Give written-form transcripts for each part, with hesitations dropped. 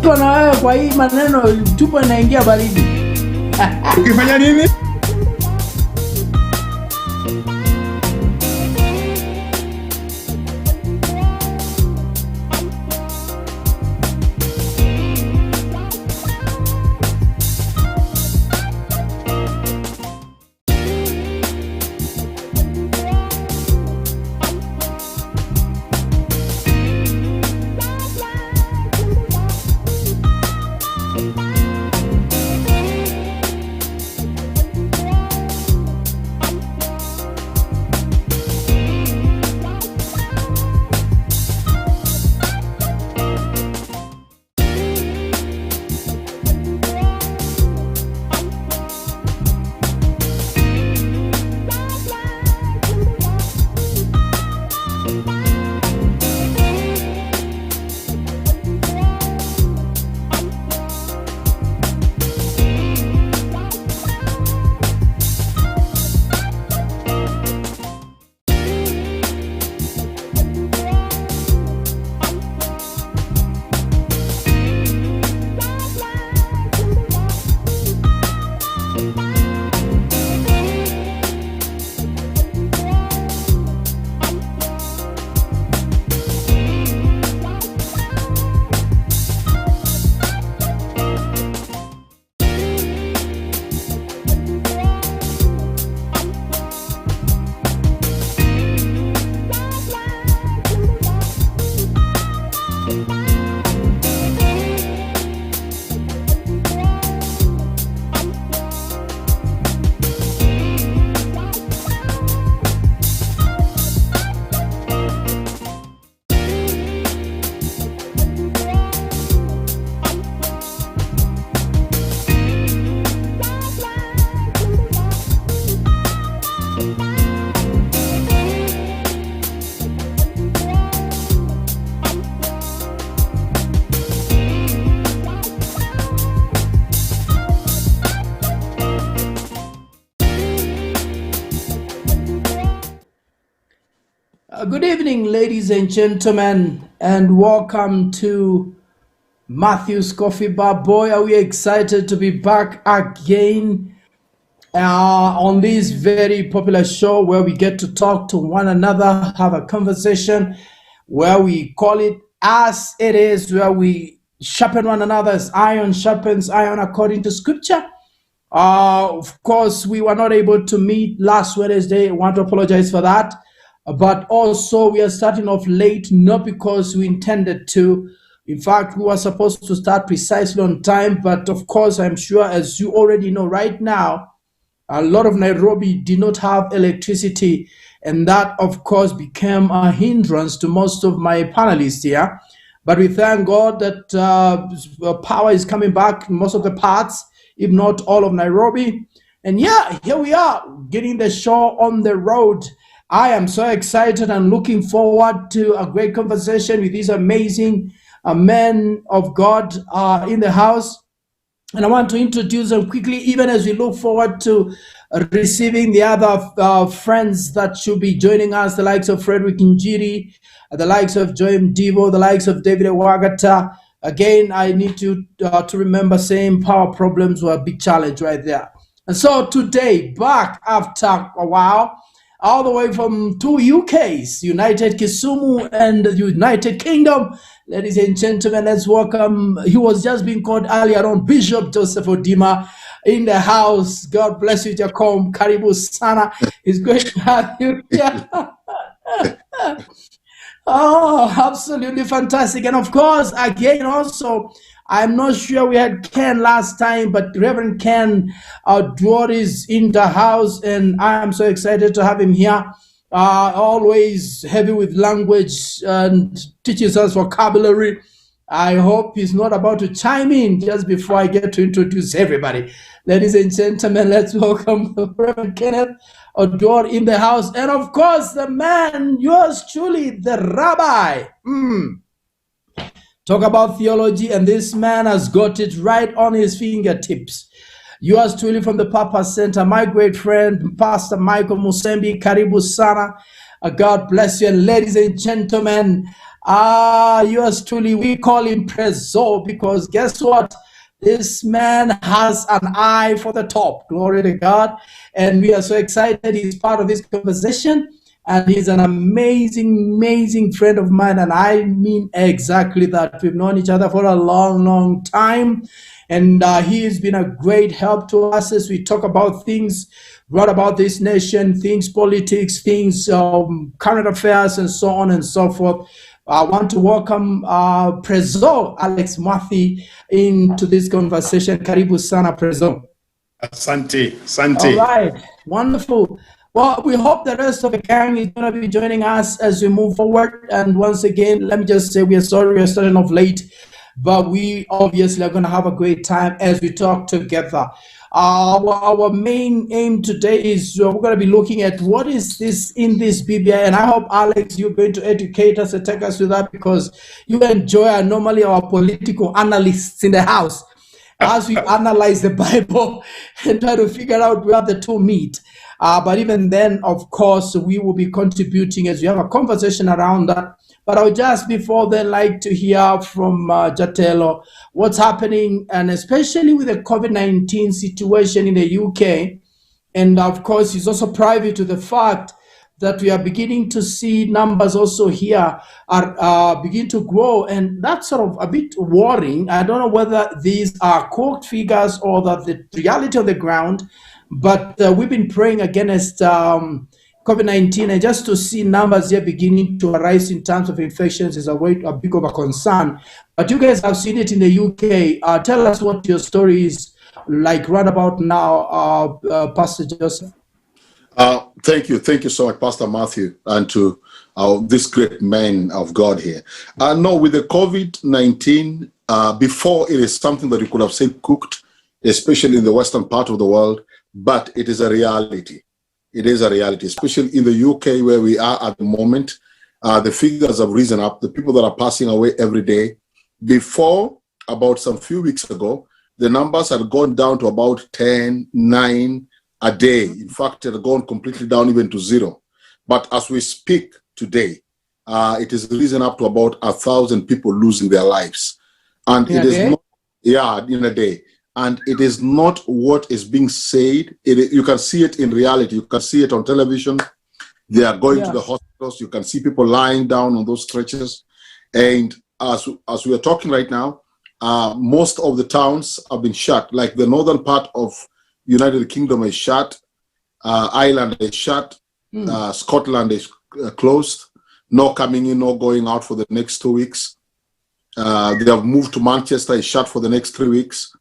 na wewe kwa hii maneno tupo inaingia baridi. Ukifanya nini? Good evening, ladies and gentlemen, and welcome to Mathew's Coffee Bar. Boy, are we excited to be back again on this very popular show where we get to talk to one another, have a conversation, where we call it as it is, where we sharpen one another as iron sharpens iron according to scripture. Of course, we were not able to meet last Wednesday. I want to apologize for that. But also we are starting off late, not because we intended to. In fact, we were supposed to start precisely on time. But of course, I'm sure, as you already know right now, a lot of Nairobi did not have electricity. And that, of course, became a hindrance to most of my panelists here. But we thank God that power is coming back in most of the parts, if not all of Nairobi. And yeah, here we are, getting the show on the road. I am so excited and looking forward to a great conversation with these amazing men of God in the house. And I want to introduce them quickly, even as we look forward to receiving the other friends that should be joining us, the likes of Frederick Njiri, the likes of Joem Divo, the likes of David Wagata. Again, I need to remember saying power problems were a big challenge right there. And so today, back after a while, all the way from two UKs, United Kisumu and the United Kingdom. Ladies and gentlemen, let's welcome, he was just being called earlier on, Bishop Joseph Odima in the house. God bless you, Jacom. Karibu sana. It's great to have you here. Oh, absolutely fantastic. And of course, again, also, I'm not sure we had Ken last time, but Reverend Ken Duor is in the house, and I am so excited to have him here. Always heavy with language and teaches us vocabulary. I hope he's not about to chime in just before I get to introduce everybody. Ladies and gentlemen, let's welcome Reverend Kenneth Duor in the house. And of course, the man, yours truly, the rabbi. Talk about theology, and this man has got it right on his fingertips. Yours truly from the Papa Center, my great friend, Pastor Michael Musembi. Karibu sana. God bless you. And ladies and gentlemen, Yours truly, we call him Prezo because guess what? This man has an eye for the top. Glory to God. And we are so excited he's part of this conversation. And he's an amazing, amazing friend of mine. And I mean exactly that. We've known each other for a long, long time. And he has been a great help to us as we talk about things right about this nation, things politics, things current affairs, and so on and so forth. I want to welcome Prezo Alex Mathew into this conversation. Karibu sana, Prezo. Asante, All right, wonderful. Well, we hope the rest of the gang is going to be joining us as we move forward. And once again, let me just say we are sorry we're starting off late, but we obviously are going to have a great time as we talk together. Our main aim today is we're going to be looking at what is this in this BBI, and I hope, Alex, you're going to educate us and take us through that because you enjoy normally our political analysts in the house as we analyze the Bible and try to figure out where the two meet. But even then, of course, we will be contributing as we have a conversation around that. But I would just before then like to hear from Jatelo what's happening, and especially with the COVID-19 situation in the UK. And of course, he's also privy to the fact that we are beginning to see numbers also here are begin to grow, and that's sort of a bit worrying. I don't know whether these are cooked figures or that the reality of the ground, but we've been praying against COVID-19, and just to see numbers here beginning to arise in terms of infections is a big of a concern. But you guys have seen it in the UK. Tell us what your story is like right about now, Pastor Joseph. Thank you so much, Pastor Mathew, and to this great man of God here. No, with the COVID-19, before it is something that you could have said cooked, especially in the western part of the world, but it is a reality. It is a reality, especially in the UK where we are at the moment. The figures have risen up. The people that are passing away every day. Before, about some few weeks ago, the numbers had gone down to about 10, 9 a day. In fact, it had gone completely down even to 0. But as we speak today, it is risen up to about 1,000 people losing their lives. And it is not, in a day. And it is not what is being said. You can see it in reality. You can see it on television. They are going to the hospitals. You can see people lying down on those stretchers. And as we are talking right now, most of the towns have been shut. Like the northern part of United Kingdom is shut. Ireland is shut. Scotland is closed. No coming in, no going out for the next 2 weeks. They have moved to Manchester, is shut for the next 3 weeks.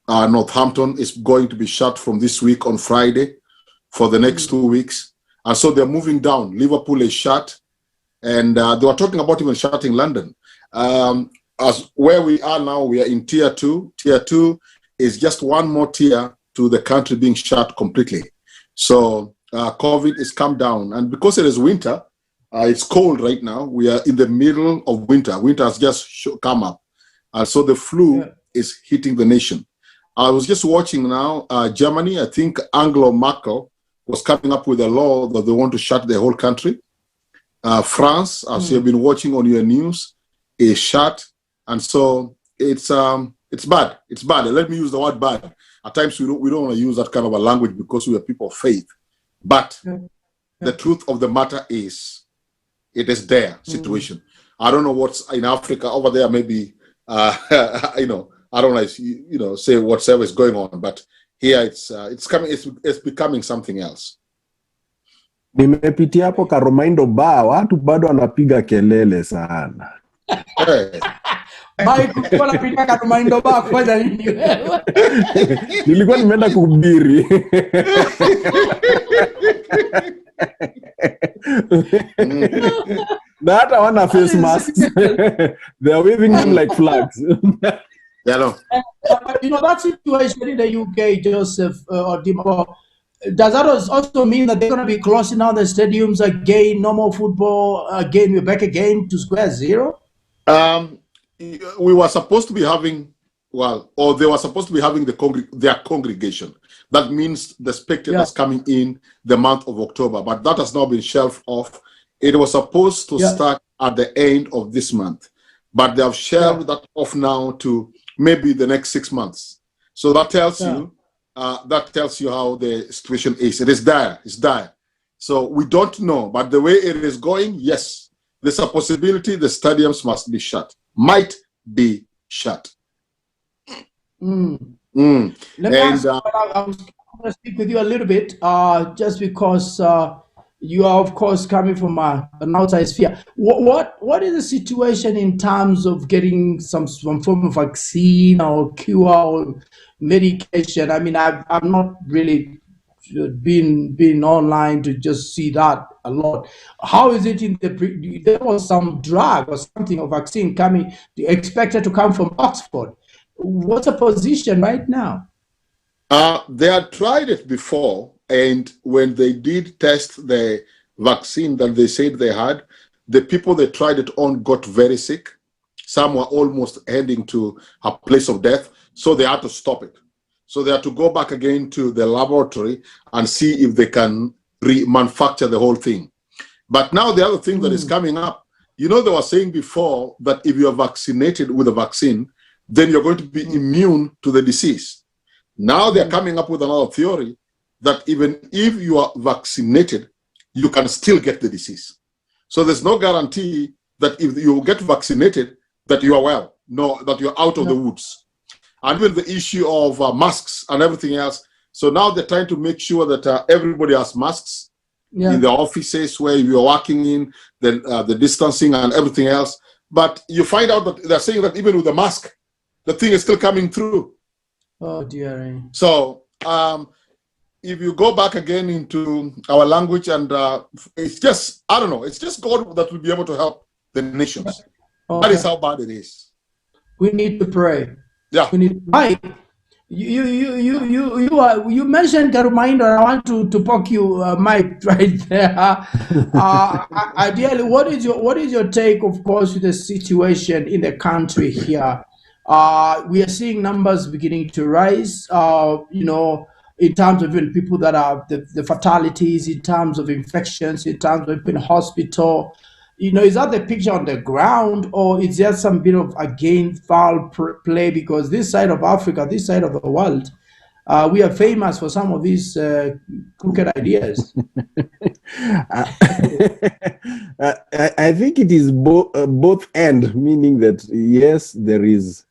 Northampton is going to be shut from this week on Friday for the next 2 weeks. And so they're moving down. Liverpool is shut. And they were talking about even shutting London. As where we are now, we are in tier 2. Tier 2 is just one more tier to the country being shut completely. So COVID has come down. And because it is winter, it's cold right now. We are in the middle of winter. Winter has just come up. And so the flu is hitting the nation. I was just watching now, Germany, I think Angela Merkel was coming up with a law that they want to shut the whole country. France, as you've been watching on your news, is shut. And so it's bad. It's bad. Let me use the word bad. At times we don't want to use that kind of a language because we are people of faith. But the truth of the matter is, it is their situation. I don't know what's in Africa over there. Maybe I don't know, say whatever is going on, but here it's coming. It's becoming something else. Nimepitia hapo Karomaindo bar, watu bado wanapiga kelele sana. Nilikuwa nimeenda kuhubiri. Na hata wana face masks. They are waving them like flags. Yeah, no. That situation in the UK, Joseph, does that also mean that they're going to be closing down the stadiums again, normal football again, we're back again to square zero? We were supposed to be having, they were supposed to be having their congregation. That means the spectators coming in the month of October, but that has now been shelved off. It was supposed to start at the end of this month. But they have shelved that off now to maybe the next 6 months. So that tells you how the situation is. It is dire. It's dire. So we don't know, but the way it is going, yes, there's a possibility the stadiums must be shut. Might be shut. Let me ask, I was going to speak with you a little bit, just because you are, of course, coming from an outside sphere. What is the situation in terms of getting some form of vaccine or cure or medication? I mean, I've not really been online to just see that a lot. How is it in there was some drug or something or vaccine coming, expected to come from Oxford. What's the position right now? They had tried it before, and when they did test the vaccine that they said they had, the people they tried it on got very sick. Some were almost heading to a place of death, so they had to stop it. So they had to go back again to the laboratory and see if they can remanufacture the whole thing. But now the other thing that is coming up, you know, they were saying before that if you are vaccinated with a vaccine, then you're going to be immune to the disease. Now they're coming up with another theory that even if you are vaccinated, you can still get the disease. So there's no guarantee that if you get vaccinated, that you are well, no, that you're out of the woods. And even the issue of masks and everything else. So now they're trying to make sure that everybody has masks in the offices where you're working in, the distancing and everything else. But you find out that they're saying that even with the mask, the thing is still coming through. Oh, dear. So if you go back again into our language, and it's just, I don't know, it's just God that will be able to help the nations. That is how bad it is. We need to pray. Yeah. We need, Mike, you mentioned Karumainda, and I want to poke you, Mike, right there. Ideally, what is your take, of course, with the situation in the country here? We are seeing numbers beginning to rise, you know, in terms of even people that are the fatalities, in terms of infections, in terms of in hospital. You know, is that the picture on the ground, or is there some bit of, again, foul play? Because this side of Africa, this side of the world, we are famous for some of these crooked ideas. I think it is both end, meaning that, yes, there is,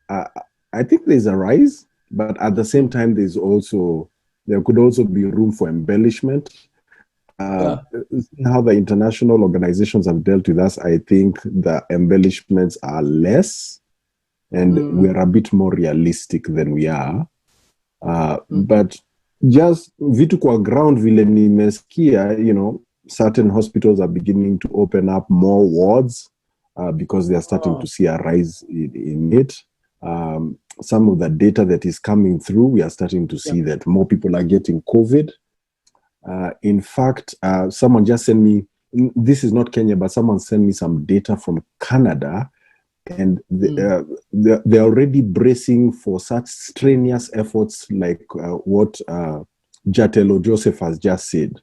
I think there's a rise, but at the same time, there could also be room for embellishment. How the international organizations have dealt with us, I think the embellishments are less, and we're a bit more realistic than we are. But just vitu kwa ground vile nimesikia, you know, certain hospitals are beginning to open up more wards because they are starting to see a rise in it. Some of the data that is coming through, we are starting to see that more people are getting COVID. In fact, someone just sent me, this is not Kenya, but someone sent me some data from Canada, and they're already bracing for such strenuous efforts like what Jatelo Joseph has just said.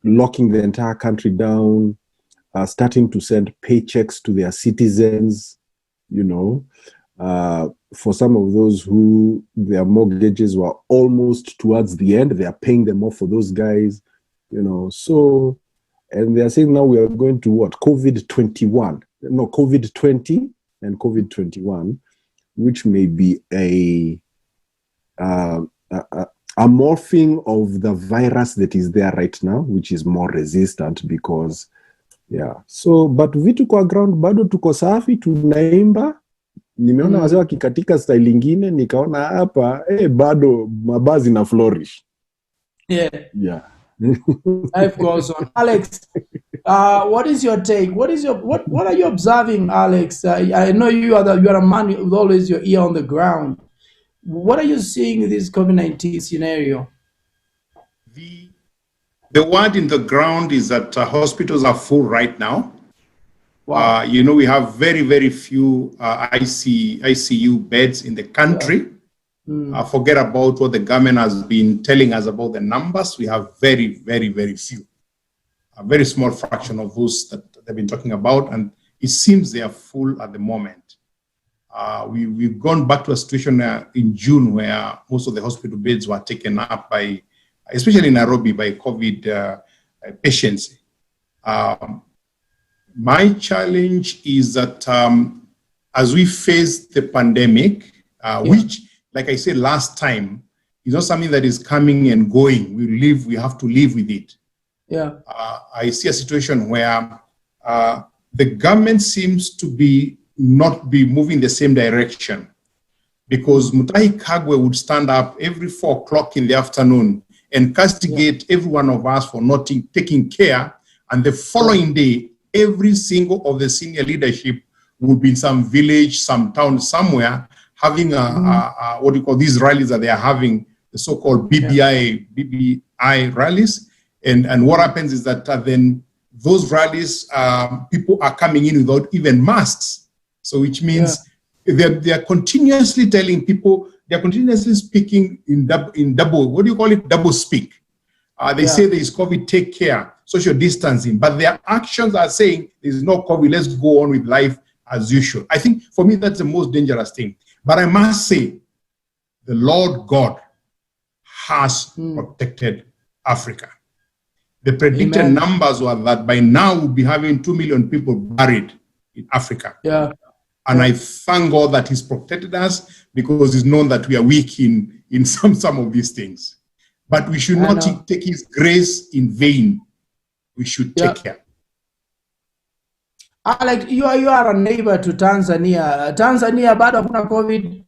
Locking the entire country down, starting to send paychecks to their citizens, you know, for some of those who their mortgages were almost towards the end, they are paying them off for those guys, you know. So, and they are saying now we are going to what? COVID-20 and COVID-21, which may be a morphing of the virus that is there right now, which is more resistant because, so, but vitu kwa ground bado tuko safi, tunaimba. Nimeona wazee wakikatika style ingine, nikaona hapa bado mabazi na flourish. Life goes on. Alex, what is your take? What are you observing, Alex? I know you are a man with always your ear on the ground. What are you seeing in this COVID-19 scenario? The word in the ground is that hospitals are full right now. Wow. You know, we have very, very few ICU beds in the country. Forget about what the government has been telling us about the numbers. We have very, very, very few. A very small fraction of those they've been talking about, and it seems they are full at the moment. We've gone back to a situation in June where most of the hospital beds were taken up by, especially in Nairobi, by COVID patients. My challenge is that as we face the pandemic, which, like I said last time, is not something that is coming and going. We have to live with it. Yeah. I see a situation where the government seems to not be moving the same direction, because Mutahi Kagwe would stand up every 4 o'clock in the afternoon and castigate every one of us for not taking care. And the following day, every single of the senior leadership would be in some village, some town, somewhere, having what do you call these rallies that they are having, the so-called BBI rallies. And what happens is that then those rallies, people are coming in without even masks. So which means they are continuously telling people, they are continuously speaking in double, what do you call it? Double speak. They say there is COVID, take care, social distancing, but their actions are saying there is no COVID, let's go on with life as usual. I think for me, that's the most dangerous thing. But I must say, the Lord God has protected Africa. The predicted numbers were that by now we'll be having 2 million people buried in Africa. Yeah. And I thank God that He's protected us, because it's known that we are weak in some of these things. But we should not take His grace in vain. We should take care. Alex, you are a neighbor to Tanzania. Tanzania bado hakuna COVID?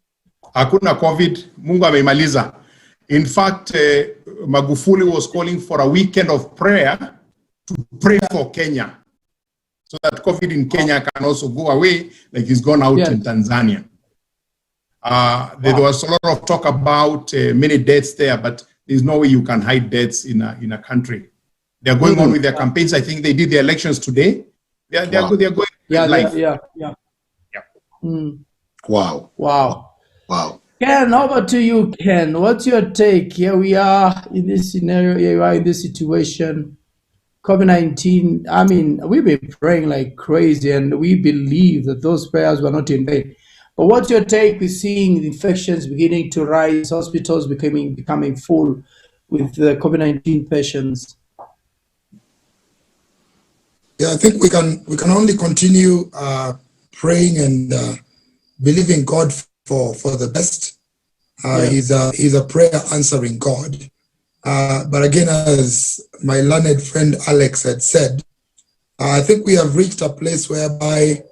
Hakuna COVID. Mungu ameimaliza. In fact, Magufuli was calling for a weekend of prayer to pray for Kenya, so that COVID in Kenya can also go away, like it's gone out in Tanzania. There was a lot of talk about many deaths there, but there's no way you can hide deaths in a country. They're going on with their campaigns. I think they did the elections today. They're going live. Wow. Ken, over to you, Ken. What's your take? Here we are in this scenario. Here we are in this situation. COVID-19, I mean, we've been praying like crazy, and we believe that those prayers were not in vain. But what's your take with seeing infections beginning to rise, hospitals becoming full with the COVID-19 patients? Yeah, I think we can only continue praying and believing God for the best. He's a prayer answering God. But again, as my learned friend Alex had said, I think we have reached a place whereby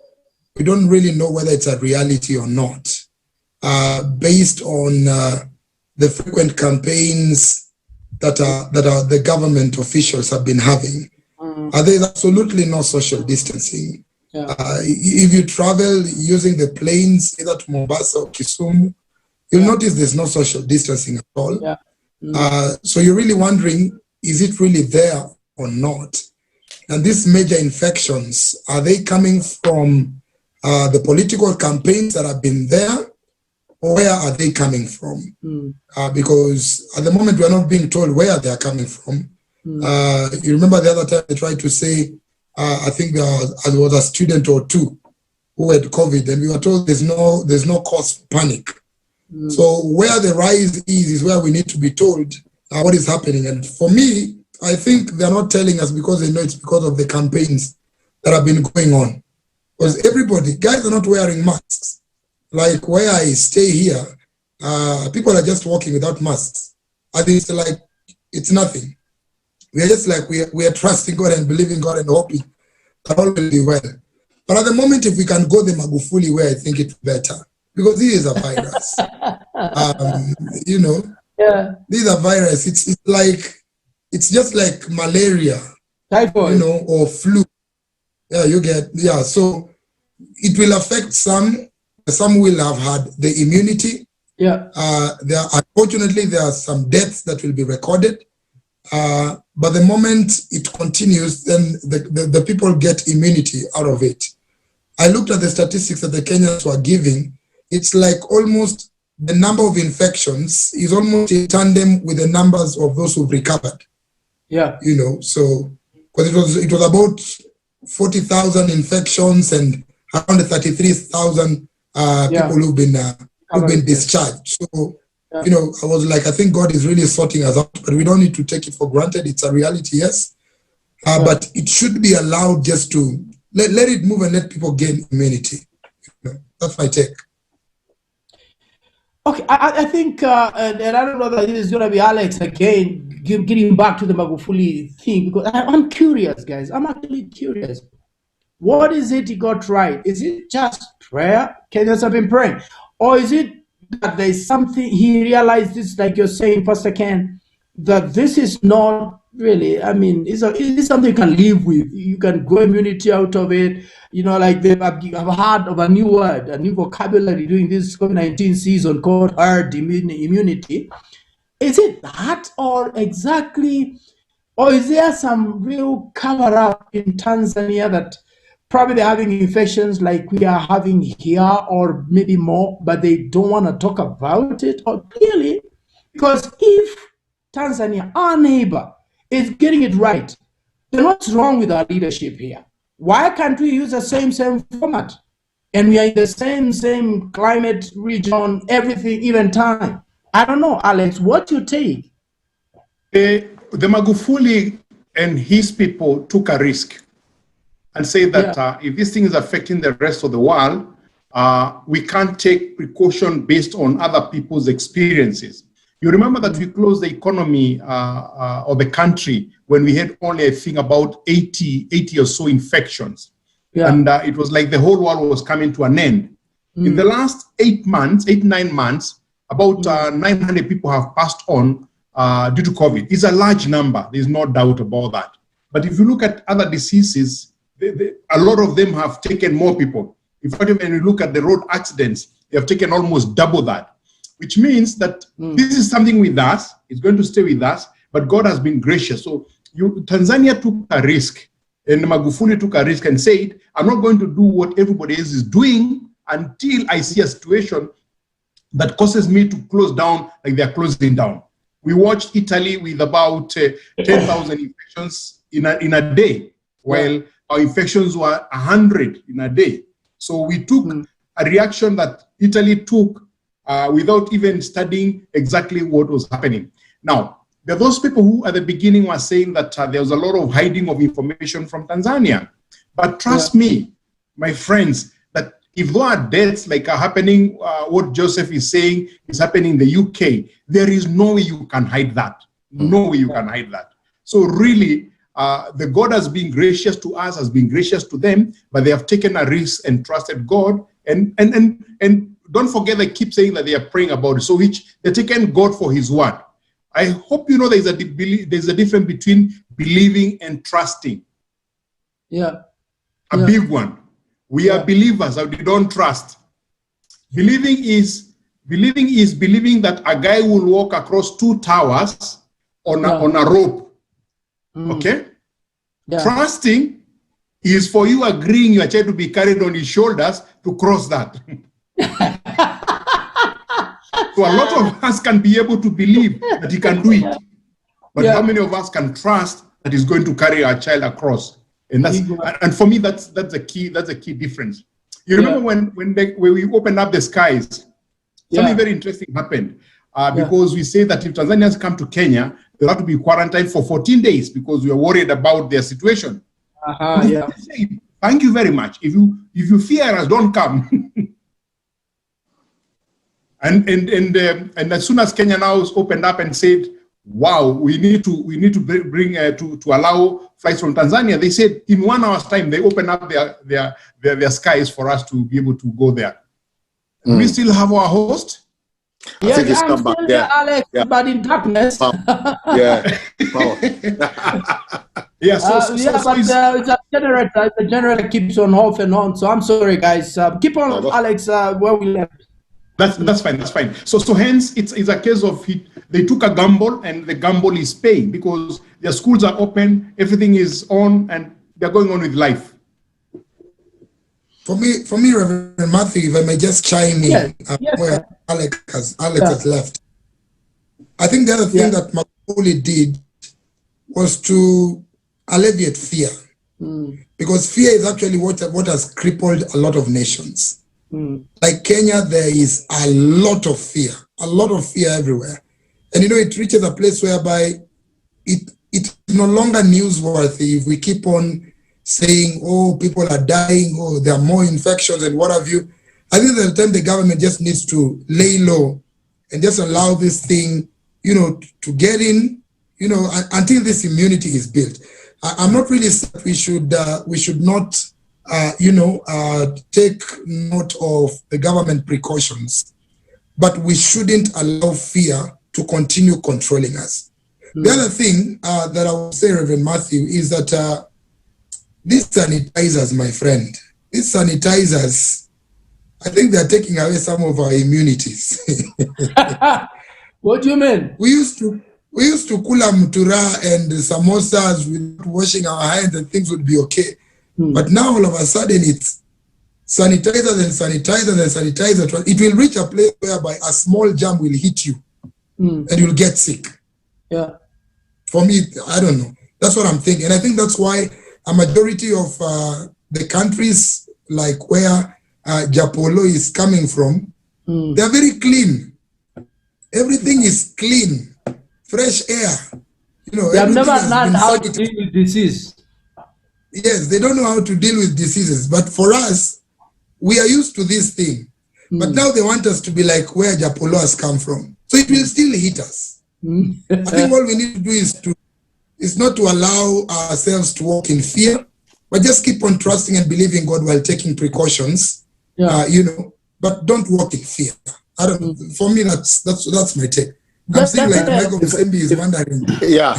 we don't really know whether it's a reality or not, based on the frequent campaigns that the government officials have been having. There's absolutely no social distancing. If you travel using the planes, either to Mombasa or Kisumu, you'll notice there's no social distancing at all. So you're really wondering, is it really there or not? And these major infections, are they coming from the political campaigns that have been there, or where are they coming from? Because at the moment, we're not being told where they're coming from. You remember the other time they tried to say, I think there was a student or two who had COVID, and we were told there's no cause for panic. So where the rise is where we need to be told what is happening. And for me, I think they're not telling us because they know it's because of the campaigns that have been going on. Because guys are not wearing masks. Like where I stay here, people are just walking without masks. I think it's nothing. We are just like, we are trusting God and believing God and hoping that all will be well. But at the moment, if we can go the Magufuli way, I think it's better. Because this is a virus. This is a virus. It's just like malaria, typhoid, or flu. So it will affect some. Some will have had the immunity. Unfortunately, there are some deaths that will be recorded. But the moment it continues, then the people get immunity out of it. I looked at the statistics that the Kenyans were giving. It's like almost the number of infections is almost in tandem with the numbers of those who've recovered. So because it was about 40,000 infections and around 33,000 people who've been discharged. So, you know, I was like, I think God is really sorting us out, but we don't need to take it for granted. It's a reality, yes. But it should be allowed just to let it move and let people gain immunity. You know, that's my take. Okay, I think, and I don't know that this is going to be Alex again, getting back to the Magufuli thing, because I'm curious, guys. I'm actually curious. What is it he got right? Is it just prayer? Kenyans have been praying? Or is it that there's something he realized, this, like you're saying, Pastor Ken, that this is not really, I mean, it's something you can live with. You can grow immunity out of it. You know, like I've heard of a new word, a new vocabulary during this COVID-19 season called herd immunity. Is it that, or exactly, or is there some real cover up in Tanzania that probably they're having infections like we are having here, or maybe more, but they don't want to talk about it? Or clearly, because if Tanzania, our neighbor, is getting it right, then what's wrong with our leadership here? Why can't we use the same format? And we are in the same climate, region, everything, even time. I don't know, Alex, what you take? The Magufuli and his people took a risk and say that if this thing is affecting the rest of the world, we can't take precaution based on other people's experiences. You remember that we closed the economy of the country when we had only, I think, about 80 or so infections. And it was like the whole world was coming to an end. In the last 9 months, about 900 people have passed on due to COVID. It's a large number. There's no doubt about that. But if you look at other diseases, a lot of them have taken more people. In fact, when you look at the road accidents, they have taken almost double that. Which means that this is something with us, it's going to stay with us, but God has been gracious. So Tanzania took a risk, and Magufuli took a risk and said, I'm not going to do what everybody else is doing until I see a situation that causes me to close down like they're closing down. We watched Italy with about 10,000 infections in a day, while our infections were 100 in a day. So we took a reaction that Italy took without even studying exactly what was happening. Now, there are those people who at the beginning were saying that there was a lot of hiding of information from Tanzania. But trust me, my friends, that if there are deaths like are happening, what Joseph is saying is happening in the UK, there is no way you can hide that. No way you can hide that. So really, the God has been gracious to us, has been gracious to them, but they have taken a risk and trusted God. And don't forget, they keep saying that they are praying about it. So they're taking God for his word. I hope you know there's a difference between believing and trusting. A big one. We are believers, and we don't trust. Believing is believing that a guy will walk across 2 towers on a rope. Okay? Trusting is for you agreeing your child to be carried on his shoulders to cross that. So a lot of us can be able to believe that he can do it. But how many of us can trust that he's going to carry our child across? And for me, that's a key difference. You remember when we opened up the skies, something very interesting happened. Because we say that if Tanzanians come to Kenya, they'll have to be quarantined for 14 days because we are worried about their situation. Thank you very much. If you fear us, don't come. And as soon as Kenya now opened up and said, "Wow, we need to bring to allow flights from Tanzania," they said in 1 hour's time they open up their skies for us to be able to go there. Do we still have our host? I think it's come back there, Alex, but in darkness. Power. It's a generator. The generator keeps on off and on. So I'm sorry, guys. Keep on, Alex. Where we left. That's fine. So hence it's a case of they took a gamble, and the gamble is paying because their schools are open, everything is on, and they're going on with life. For me, Reverend Mathew, if I may just chime in where Alex has left. I think the other thing that Magufuli did was to alleviate fear. because fear is actually what has crippled a lot of nations. Like Kenya, there is a lot of fear everywhere. And it reaches a place whereby it's no longer newsworthy if we keep on saying, oh, people are dying, oh, there are more infections and what have you. I think at the time the government just needs to lay low and just allow this thing, to get in, until this immunity is built. I'm not really saying we should not, take note of the government precautions, but we shouldn't allow fear to continue controlling us. The other thing that I would say, Reverend Mathew, is that these sanitizers, my friend, I think they're taking away some of our immunities. What do you mean? We used to kula mtura and samosas with washing our hands and things would be okay. But now all of a sudden it's sanitizers and sanitizers and sanitizers. It will reach a place whereby a small germ will hit you and you'll get sick. Yeah. For me, I don't know. That's what I'm thinking. And I think that's why a majority of the countries like where Japolo is coming from, they're very clean. Everything is clean, fresh air. They have never learned how to deal with disease. Yes, they don't know how to deal with diseases. But for us, we are used to this thing. But now they want us to be like where Japolo has come from. So it will still hit us. I think all we need to do is not to allow ourselves to walk in fear, but just keep on trusting and believing God while taking precautions. But don't walk in fear. I don't know. For me, that's my take. I'm seeing like Michael Musembi is wondering. Yeah.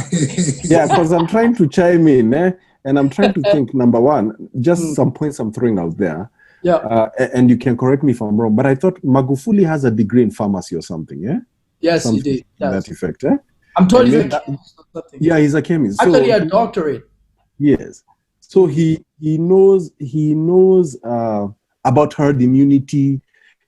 Yeah, because I'm trying to chime in, and I'm trying to think, number one, just some points I'm throwing out there. Yeah. And you can correct me if I'm wrong, but I thought Magufuli has a degree in pharmacy or something, yeah? Yes, Something he did. to that effect, eh? I'm told he's a And chemist or something. Yeah, he's a chemist. Actually, So a doctorate. yes. So he knows about herd immunity.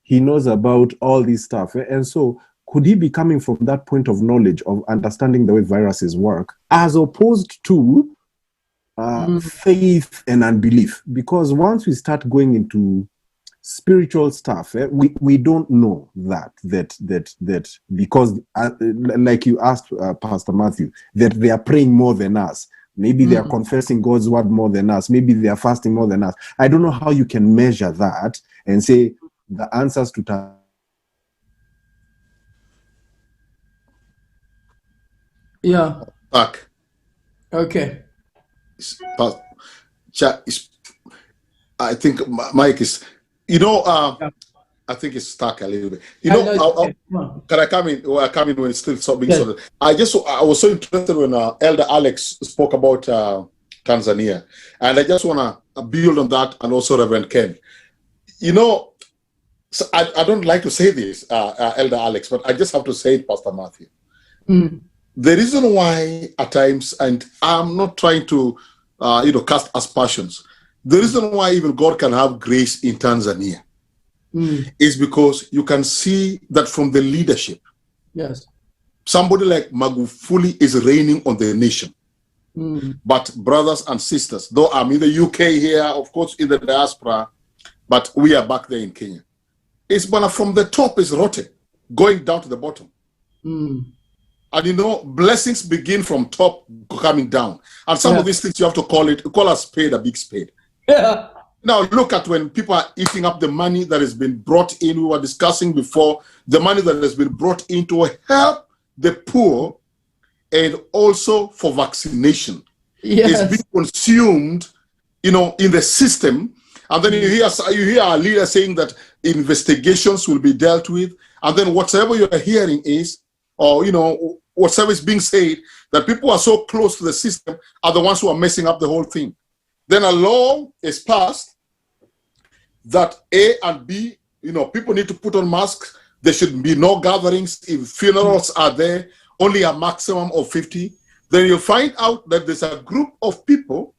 He knows about all this stuff. And so could he be coming from that point of knowledge of understanding the way viruses work as opposed to faith and unbelief? Because once we start going into spiritual stuff, we don't know that because like you asked Pastor Mathew, that they are praying more than us. Maybe they are confessing God's word more than us. Maybe they are fasting more than us. I don't know how you can measure that and say the answers to Yeah. Back. Okay. I think Mike is, I think it's stuck a little bit. Can I come in? Well, I come in when it's still being sorted. I was so interested when Elder Alex spoke about Tanzania, and I just want to build on that, and also Reverend Ken. So I don't like to say this, Elder Alex, but I just have to say it, Pastor Mathew. The reason why at times, and I'm not trying to, cast aspersions, the reason why even God can have grace in Tanzania is because you can see that from the leadership. Yes. Somebody like Magufuli is reigning on the nation. But brothers and sisters, though I'm in the UK here, of course, in the diaspora, but we are back there in Kenya. It's from the top is rotten, going down to the bottom. And blessings begin from top coming down. And some of these things you have to call a spade a big spade. Yeah. Now look at when people are eating up the money that has been brought in. We were discussing before the money that has been brought in to help the poor and also for vaccination. Yes. Is being consumed, in the system. And then you hear our leader saying that investigations will be dealt with. And then whatever you're hearing is, or whatever is being said, that people are so close to the system are the ones who are messing up the whole thing. Then a law is passed that A and B, people need to put on masks. There should be no gatherings. If funerals are there, only a maximum of 50. Then you'll find out that there's a group of people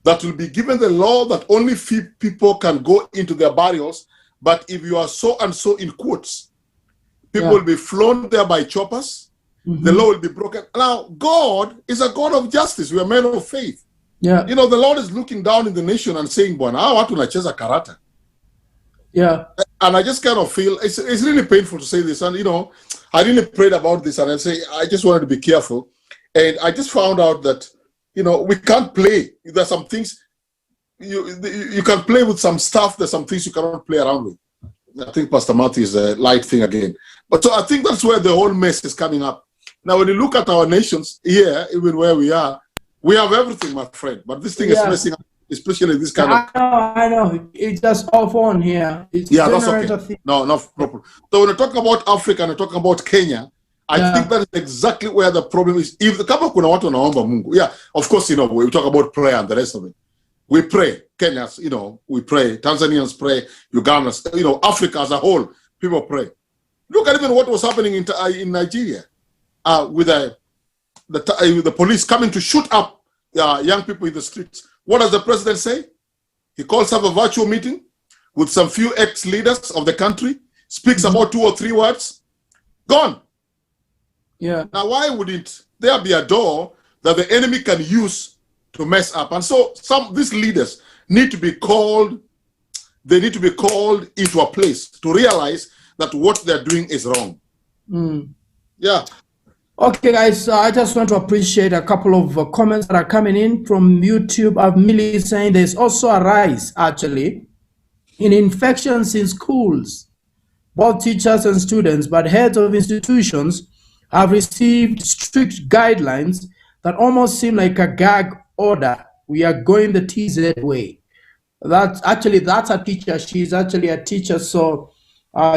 that will be given the law that only few people can go into their burials. But if you are so and so in quotes, people will be flown there by choppers. The law will be broken. Now, God is a God of justice. We are men of faith. Yeah. You know, the Lord is looking down in the nation and saying, Bwana, I want to nacheza karata. Yeah. And I just kind of feel, it's really painful to say this. And, you know, I really prayed about this and I just wanted to be careful. And I just found out that, you know, we can't play. There's some things, you can play with some stuff. There's some things you cannot play around with. I think Pastor Mathew is a light thing again. But so I think that's where the whole mess is coming up. Now, when you look at our nations here, even where we are, we have everything, my friend. But this thing is messing up, especially this kind of... I know. It's just off on here. It's that's okay. No problem. So when I talk about Africa and I talk about Kenya, I think that is exactly where the problem is. If the kama kuna watu wanaomba Mungu, of course, you know, we talk about prayer and the rest of it. We pray. Kenyans, you know, we pray. Tanzanians pray. Ugandans, you know, Africa as a whole, people pray. Look at even what was happening in Nigeria with the police coming to shoot up young people in the streets. What does the president say? He calls up a virtual meeting with some few ex-leaders of the country, speaks about 2 or 3 words, gone. Yeah. Now, why wouldn't there be a door that the enemy can use to mess up? And so these leaders need to be called, they need to be called into a place to realize that what they're doing is wrong. Yeah. Okay, guys, I just want to appreciate a couple of comments that are coming in from YouTube. Millie saying there's also a rise, actually, in infections in schools, both teachers and students, but heads of institutions have received strict guidelines that almost seem like a gag order. We are going the TZ way. That's a teacher. She's actually a teacher, so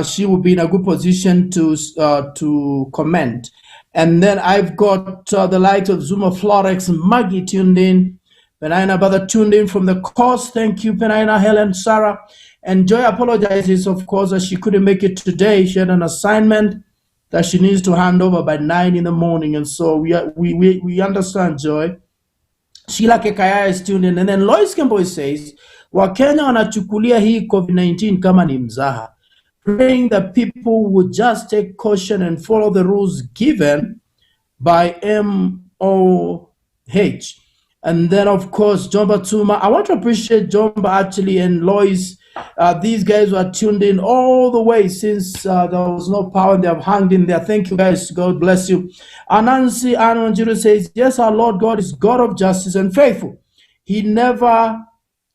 she will be in a good position to comment. And then I've got the likes of Zuma Florex, Maggie tuned in, Penina Brother tuned in from the course. Thank you, Penina, Helen, Sarah. And Joy apologizes, of course, that she couldn't make it today. She had an assignment that she needs to hand over by 9 in the morning. And so we understand, Joy. Sheila Kekaya is tuned in. And then Lois Kemboy says, Wakenya wanachukulia hii COVID-19 kama ni mzaha, praying that people would just take caution and follow the rules given by MOH. And then, of course, Jomba Tuma. I want to appreciate Jomba, actually, and Lois. These guys were tuned in all the way since there was no power and they have hung in there. Thank you, guys. God bless you. Anansi Ananjiru says, yes, our Lord God is God of justice and faithful. He never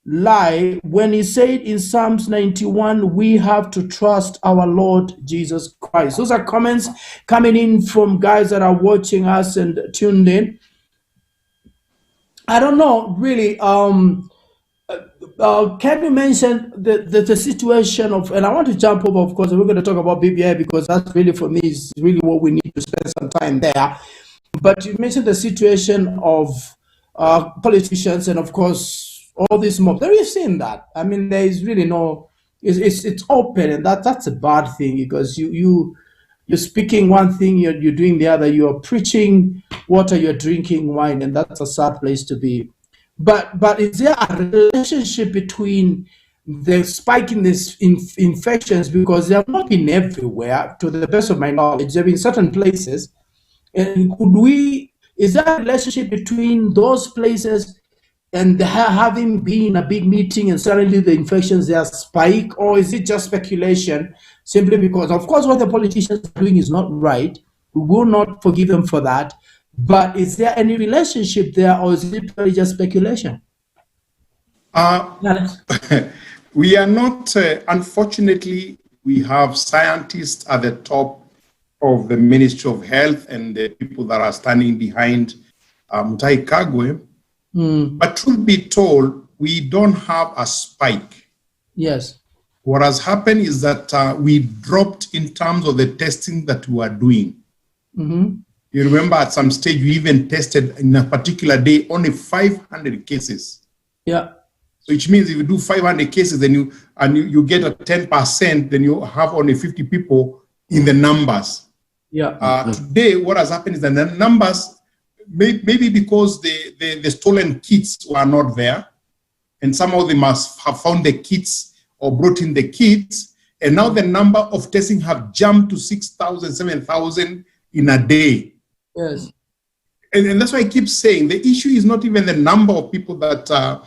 lie when he said in Psalms 91, we have to trust our Lord Jesus Christ. Those are comments coming in from guys that are watching us and tuned in. I don't know, really. Can you mention the situation of, and I want to jump over, of course, we're going to talk about BBI because that's really, for me, is really what we need to spend some time there. But you mentioned the situation of politicians and, of course, all this mob. There is seen that. I mean, there is really no, it's open, and that's a bad thing because you're speaking one thing, you're doing the other, you're preaching water, you're drinking wine, and that's a sad place to be. But is there a relationship between the spike in these infections, because they have not been everywhere, to the best of my knowledge, they've been certain places, and is there a relationship between those places and having been a big meeting and suddenly the infections there spike, or is it just speculation simply because, of course, what the politicians are doing is not right, we will not forgive them for that, but is there any relationship there, or is it purely just speculation? We are not, unfortunately, we have scientists at the top of the Ministry of Health and the people that are standing behind Mutahi Kagwe. But truth be told, we don't have a spike. Yes. What has happened is that we dropped in terms of the testing that we are doing. You remember at some stage, we even tested in a particular day only 500 cases. Yeah. So which means if you do 500 cases, then you get a 10%, then you have only 50 people in the numbers. Yeah. Today, what has happened is that the numbers, maybe because the stolen kits were not there, and some of them must have found the kits or brought in the kits, and now the number of testing have jumped to 6,000, 7,000 in a day. Yes. and that's why I keep saying the issue is not even the number of people that are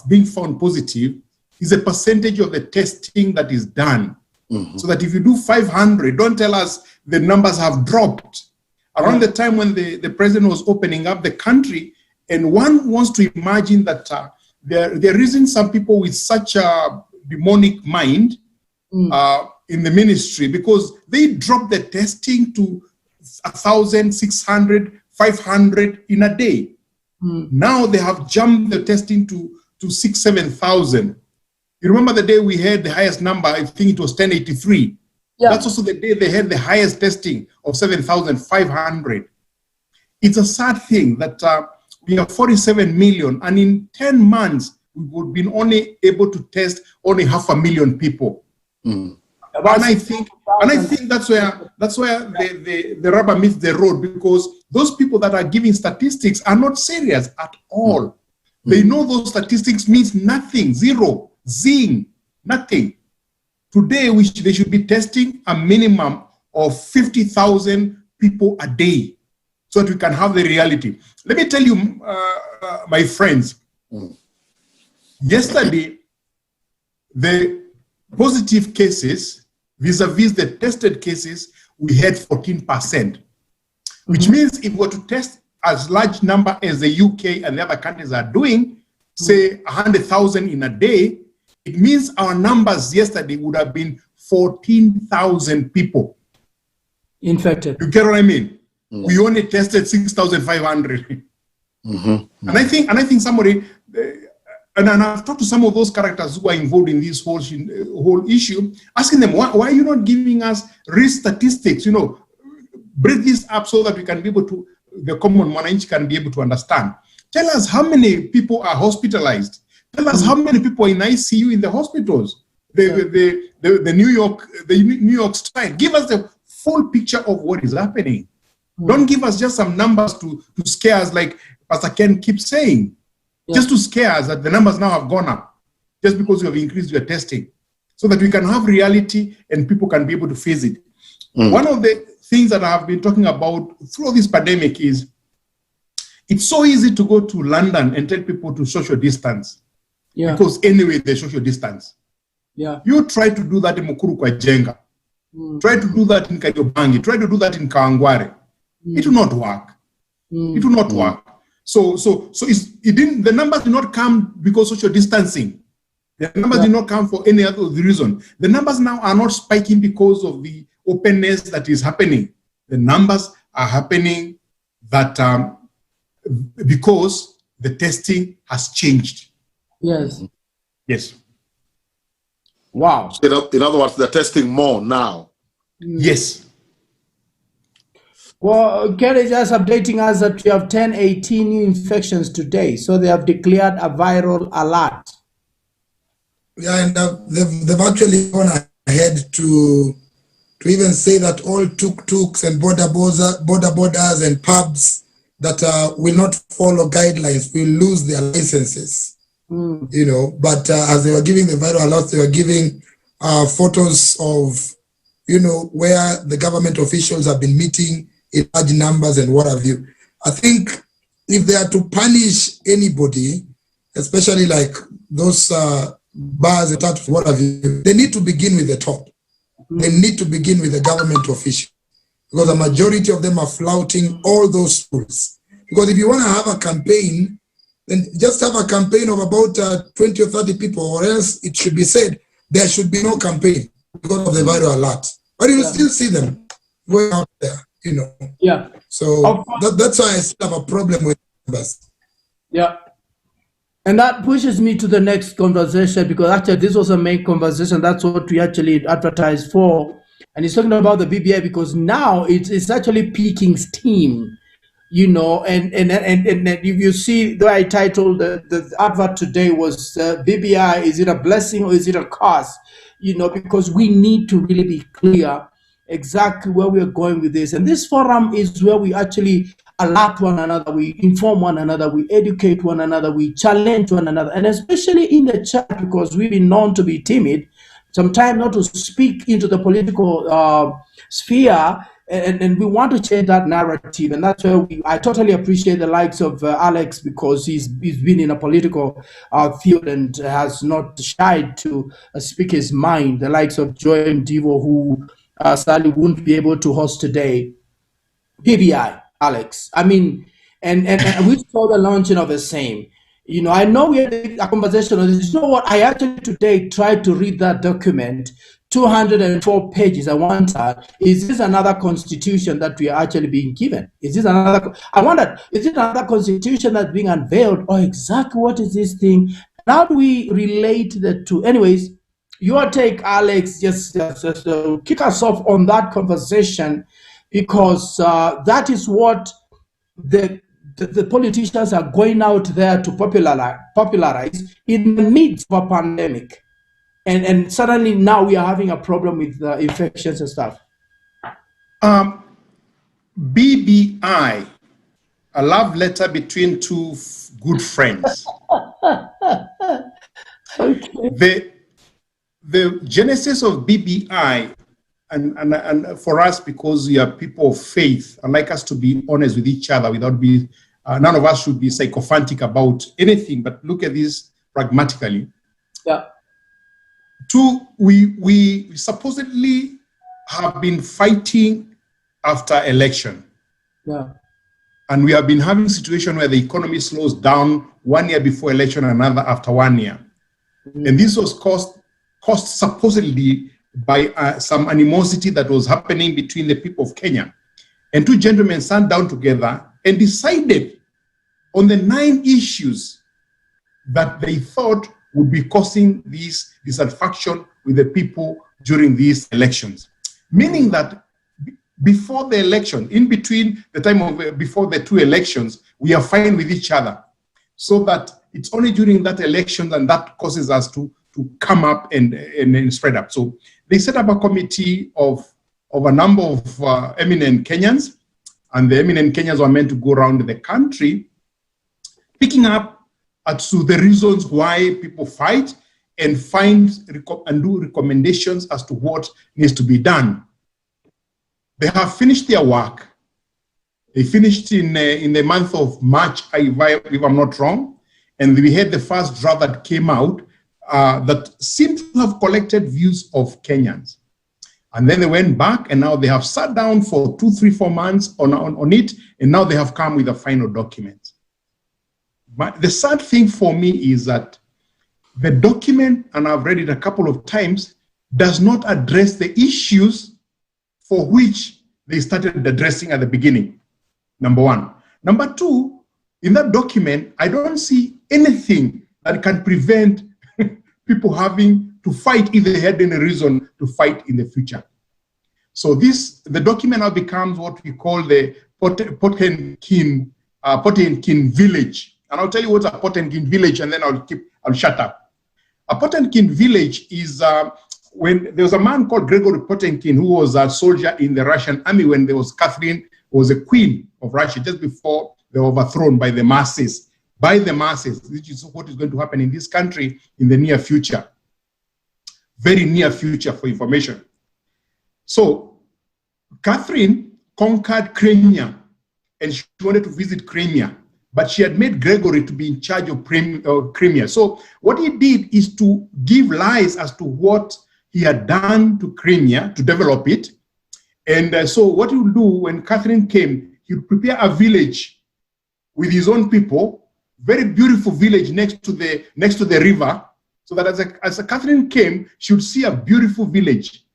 being found positive, is a percentage of the testing that is done. So that if you do 500, don't tell us the numbers have dropped. Around the time when the president was opening up the country, and one wants to imagine that there isn't some people with such a demonic mind in the ministry, because they dropped the testing to 1,600, 500 in a day. Now they have jumped the testing to 6,000, 7,000. You remember the day we had the highest number, I think it was 1083. Yeah. That's also the day they had the highest testing of 7,500. It's a sad thing that we have 47 million, and in 10 months, we would have been only able to test only 500,000 people. And I think that's where the rubber meets the road, because those people that are giving statistics are not serious at all. They know those statistics means nothing, zero, zing, nothing. Today, they should be testing a minimum of 50,000 people a day so that we can have the reality. Let me tell you, my friends, yesterday, the positive cases vis-a-vis the tested cases, we had 14%, which means if we were to test as large number as the UK and the other countries are doing, say 100,000 in a day, it means our numbers yesterday would have been 14,000 people infected. You get what I mean? We only tested 6,500. And I think somebody, and I've talked to some of those characters who are involved in this whole issue, asking them, why are you not giving us risk statistics? You know, break this up so that we can be able to, the common mwananchi can be able to understand. Tell us how many people are hospitalized. Tell us how many people are in ICU in the hospitals. The New York strike. Give us the full picture of what is happening. Don't give us just some numbers to scare us, like Pastor Ken keeps saying. Just to scare us that the numbers now have gone up, just because you have increased your testing, so that we can have reality and people can be able to face it. One of the things that I have been talking about through this pandemic is it's so easy to go to London and tell people to social distance. Because anyway, they social distance. You try to do that in Mukuru kwa Jenga. Try to do that in Kariobangi. Try to do that in Kawangware. It will not work. It will not work. So the numbers did not come because social distancing. The numbers did not come for any other reason. The numbers now are not spiking because of the openness that is happening. The numbers are happening that because the testing has changed. Yes. Wow. So in other words, they're testing more now. Yes. Well, Kerry is just updating us that we have 1018 new infections today. So they have declared a viral alert. Yeah, and they've actually gone ahead to even say that all tuk-tuks and borders and pubs that will not follow guidelines will lose their licenses. You know, but as they were giving the viral alert, they were giving photos of, you know, where the government officials have been meeting in large numbers and what have you. I think if they are to punish anybody, especially like those bars and what have you, they need to begin with the top. They need to begin with the government official, because the majority of them are flouting all those rules. Because if you want to have a campaign, then just have a campaign of about 20 or 30 people, or else it should be said there should be no campaign because of the viral alert. But you will still see them going out there, you know. So that's why I still have a problem with numbers. And that pushes me to the next conversation, because actually this was a main conversation. That's what we actually advertised for. And it's talking about the BBI, because now it's actually peaking steam. You know, and if you see the way I titled the advert today was BBI, is it a blessing or is it a curse? You know, because we need to really be clear exactly where we are going with this. And this forum is where we actually alert one another, we inform one another, we educate one another, we challenge one another, and especially in the chat, because we've been known to be timid, sometimes not to speak into the political sphere. and we want to change that narrative, and that's where I totally appreciate the likes of Alex, because he's been in a political field and has not shied to speak his mind. The likes of Joy Mdivo, who sadly won't be able to host today. BBI, Alex. I mean, and we saw the launching of the same. You know, I know we had a conversation on this. You know what? I actually today tried to read that document, 204 pages. I wondered, is this another constitution that we are actually being given? Is this another? I wondered, is it another constitution that's being unveiled, or exactly what is this thing? How do we relate the two? Anyways, your take, Alex. Just kick us off on that conversation, because that is what the politicians are going out there to popularize in the midst of a pandemic. And suddenly now we are having a problem with infections and stuff. BBI, a love letter between two good friends. Okay. The genesis of BBI, and for us, because we are people of faith, I'd like us to be honest with each other without being, none of us should be sycophantic about anything, but look at this pragmatically. Yeah. We supposedly have been fighting after election. Yeah. And we have been having a situation where the economy slows down 1 year before election, another after 1 year. Mm-hmm. And this was caused supposedly by some animosity that was happening between the people of Kenya. And two gentlemen sat down together and decided on the 9 issues that they thought would be causing this dissatisfaction with the people during these elections. Meaning that before the election, in between the time of before the 2 elections, we are fine with each other. So that it's only during that election and that causes us to come up and spread up. So they set up a committee of a number of eminent Kenyans, and the eminent Kenyans were meant to go around the country picking up to the reasons why people fight and do recommendations as to what needs to be done. They have finished their work. They finished in the month of March, if I'm not wrong, and we had the first draft that came out that seemed to have collected views of Kenyans. And then they went back, and now they have sat down for 2, 3, 4 months on it, and now they have come with a final document. But the sad thing for me is that the document, and I've read it a couple of times, does not address the issues for which they started addressing at the beginning, number one. Number two, in that document, I don't see anything that can prevent people having to fight if they had any reason to fight in the future. So the document now becomes what we call the Potemkin village. And I'll tell you what's a Potemkin village, and then I'll shut up. A Potemkin village is when there was a man called Gregory Potemkin who was a soldier in the Russian army when there was Catherine, who was a queen of Russia just before they were overthrown by the masses. By the masses, which is what is going to happen in this country in the near future. Very near future for information. So, Catherine conquered Crimea, and she wanted to visit Crimea, but she had made Gregory to be in charge of Crimea. So, what he did is to give lies as to what he had done to Crimea to develop it. And so, what he would do when Catherine came, he would prepare a village with his own people. Very beautiful village next to the river, so that as Catherine came, she would see a beautiful village.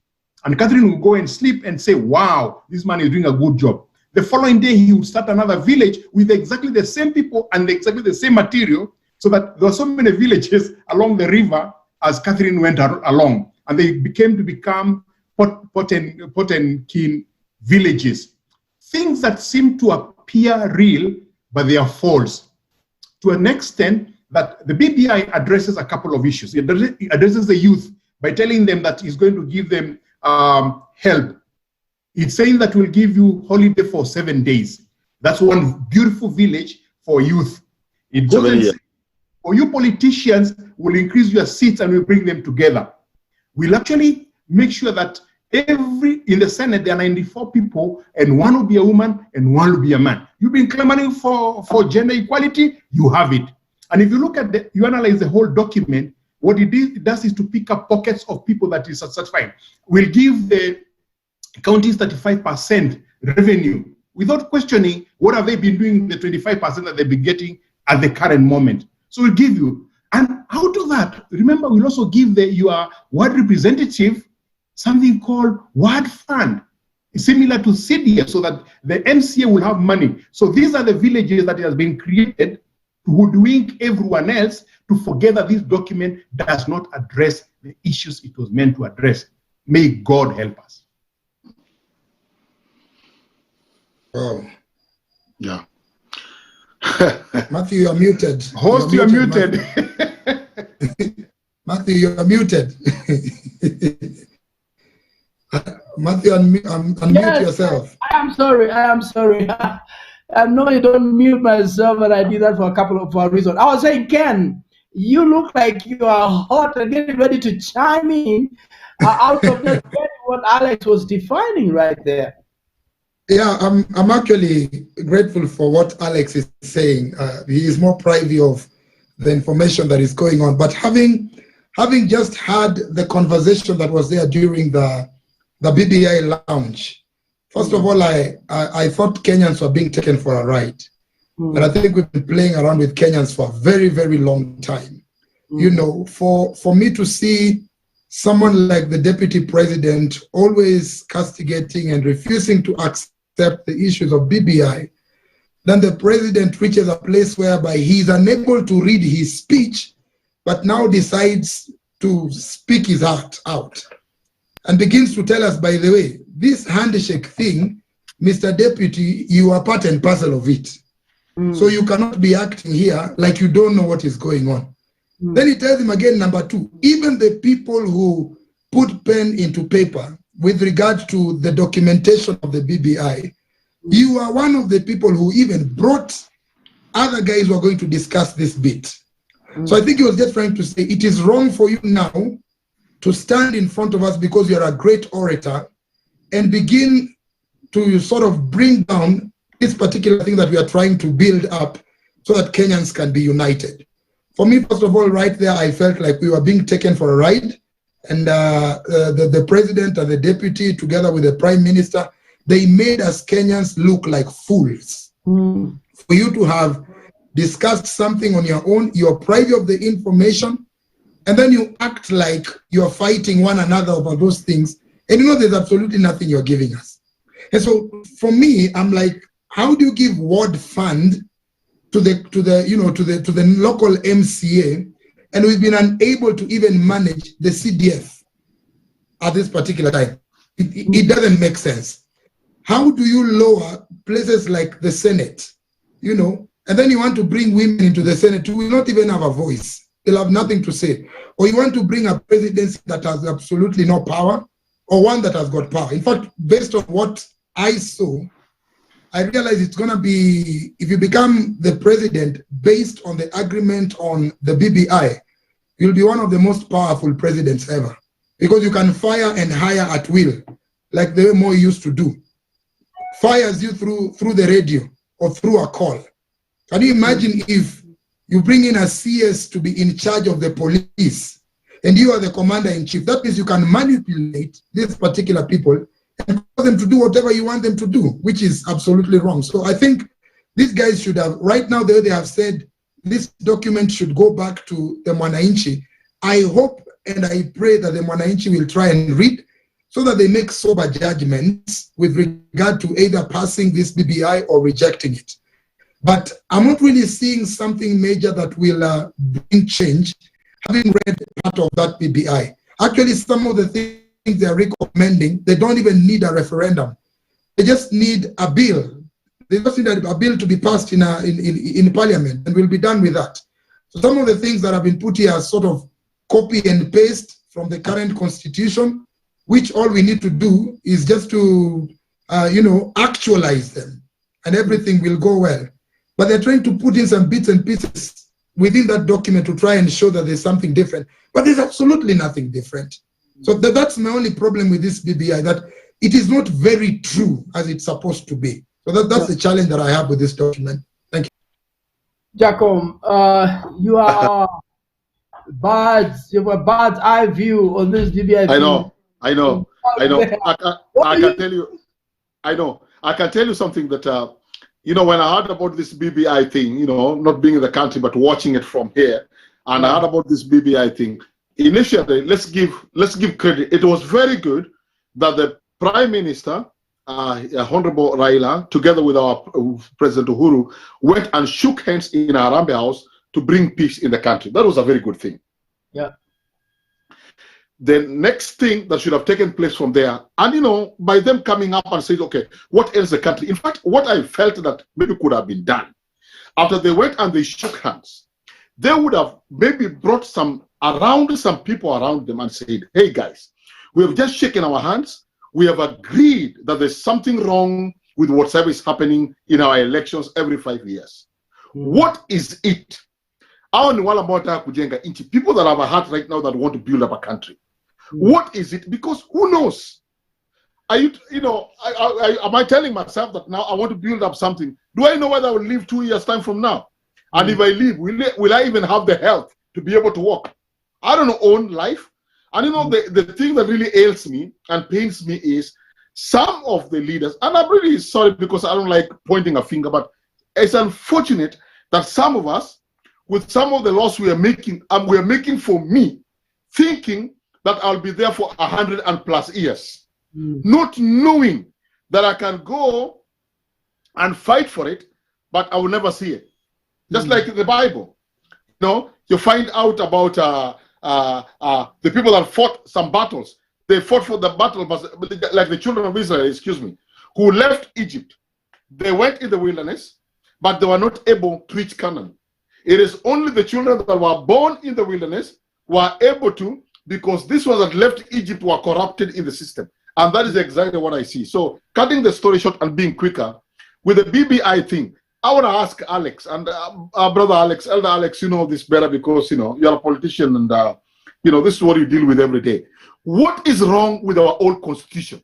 And Catherine would go and sleep and say, wow, this man is doing a good job. The following day, he would start another village with exactly the same people and exactly the same material, so that there were so many villages along the river as Catherine went along. And they become Potemkin villages. Things that seem to appear real, but they are false. To an extent that the BBI addresses a couple of issues. It addresses the youth by telling them that it's going to give them help. It's saying that we'll give you holiday for 7 days. That's one beautiful village for youth. It goes and says, for you politicians, we'll increase your seats and we'll bring them together. We'll actually make sure that in the Senate, there are 94 people, and one will be a woman and one will be a man. You've been clamoring for gender equality, you have it. And if you look at you analyze the whole document, what it does is to pick up pockets of people that is satisfied. We'll give the counties 35% revenue without questioning what have they been doing the 25% that they've been getting at the current moment. So we'll give you. And out of that, remember, we'll also give your ward representative something called ward fund, similar to CDF, so that the MCA will have money. So these are the villages that has been created to hoodwink everyone else to forget that this document does not address the issues it was meant to address. May God help us. Oh. Yeah. Mathew, you are muted. Host, you are muted. Mathew, you are muted. Mathew, unmute Yes, yourself. I am sorry. I know you don't mute myself, and I did that for a couple of reasons. I was saying, Ken, you look like you are hot and getting ready to chime in out of that what Alex was defining right there. Yeah, I'm actually grateful for what Alex is saying. He is more privy of the information that is going on. But having just had the conversation that was there during the BBI lounge, first of all, I thought Kenyans were being taken for a ride. And I think we've been playing around with Kenyans for a very, very long time. You know, for me to see someone like the deputy president always castigating and refusing to accept the issues of BBI, then the president reaches a place whereby he is unable to read his speech, but now decides to speak his heart out and begins to tell us, by the way, this handshake thing, Mr. Deputy, you are part and parcel of it. So you cannot be acting here like you don't know what is going on. Then he tells him again, number two, even the people who put pen into paper with regard to the documentation of the BBI, you are one of the people who even brought other guys who are going to discuss this bit. So I think he was just trying to say it is wrong for you now to stand in front of us because you're a great orator and begin to sort of bring down this particular thing that we are trying to build up so that Kenyans can be united. For me, first of all, right there, I felt like we were being taken for a ride. And the president and the deputy, together with the prime minister, they made us Kenyans look like fools. For you to have discussed something on your own, you're privy of the information, and then you act like you're fighting one another over those things, and you know there's absolutely nothing you're giving us. And so for me, I'm like, how do you give ward fund to the local MCA, and we've been unable to even manage the CDF at this particular time? It doesn't make sense. How do you lower places like the Senate, and then you want to bring women into the Senate who will not even have a voice. They'll have nothing to say. Or you want to bring a presidency that has absolutely no power, or one that has got power. In fact, based on what I saw, I realize it's going to be, if you become the president based on the agreement on the BBI, you'll be one of the most powerful presidents ever, because you can fire and hire at will, like the way Mo used to do. Fires you through the radio or through a call. Can you imagine if you bring in a CS to be in charge of the police and you are the commander-in-chief? That means you can manipulate these particular people and cause them to do whatever you want them to do, which is absolutely wrong. So I think these guys should have, right now they have said this document should go back to the Mwananchi. I hope and I pray that the Mwananchi will try and read so that they make sober judgments with regard to either passing this BBI or rejecting it. But I'm not really seeing something major that will bring change, having read part of that BBI. Actually, some of the things they're recommending, they don't even need a referendum. They just need a bill. They just need a bill to be passed in parliament, and we'll be done with that. So some of the things that have been put here are sort of copy and paste from the current constitution, which all we need to do is just to, actualize them, and everything will go well. But they're trying to put in some bits and pieces within that document to try and show that there's something different. But there's absolutely nothing different. So that's my only problem with this BBI, that it is not very true as it's supposed to be. So that's the challenge that I have with this document. Thank you. Jacom, you are you have a bird's eye view on this BBI. I know. I can tell you. I know. I can tell you something that when I heard about this BBI thing, not being in the country but watching it from here, and I heard about this BBI thing. Initially, let's give credit. It was very good that the Prime Minister, Honorable Raila, together with our President Uhuru, went and shook hands in Harambee House to bring peace in the country. That was a very good thing. Yeah. The next thing that should have taken place from there, and by them coming up and saying, okay, what else the country? In fact, what I felt that maybe could have been done after they went and they shook hands, they would have maybe brought some people around them and said, hey guys, we have just shaken our hands. We have agreed that there's something wrong with whatever is happening in our elections every 5 years. What is it? People that have a heart right now that want to build up a country. What is it? Because who knows? Am I telling myself that now I want to build up something? Do I know whether I will live 2 years' time from now? And if I live, will I even have the health to be able to walk? I don't own life. And the thing that really ails me and pains me is some of the leaders, and I'm really sorry because I don't like pointing a finger, but it's unfortunate that some of us, with some of the laws we are making for me, thinking that I'll be there for 100+ years, not knowing that I can go and fight for it, but I will never see it. Just like in the Bible, you find out about the people that fought some battles. They fought for the battle, like the children of Israel, who left Egypt. They went in the wilderness, but they were not able to reach Canaan. It is only the children that were born in the wilderness were able to, because this was that left Egypt were corrupted in the system. And that is exactly what I see. So cutting the story short and being quicker, with the BBI thing, I want to ask Alex and our brother Alex, Elder Alex, you know this better because, you're a politician and, this is what you deal with every day. What is wrong with our old constitution?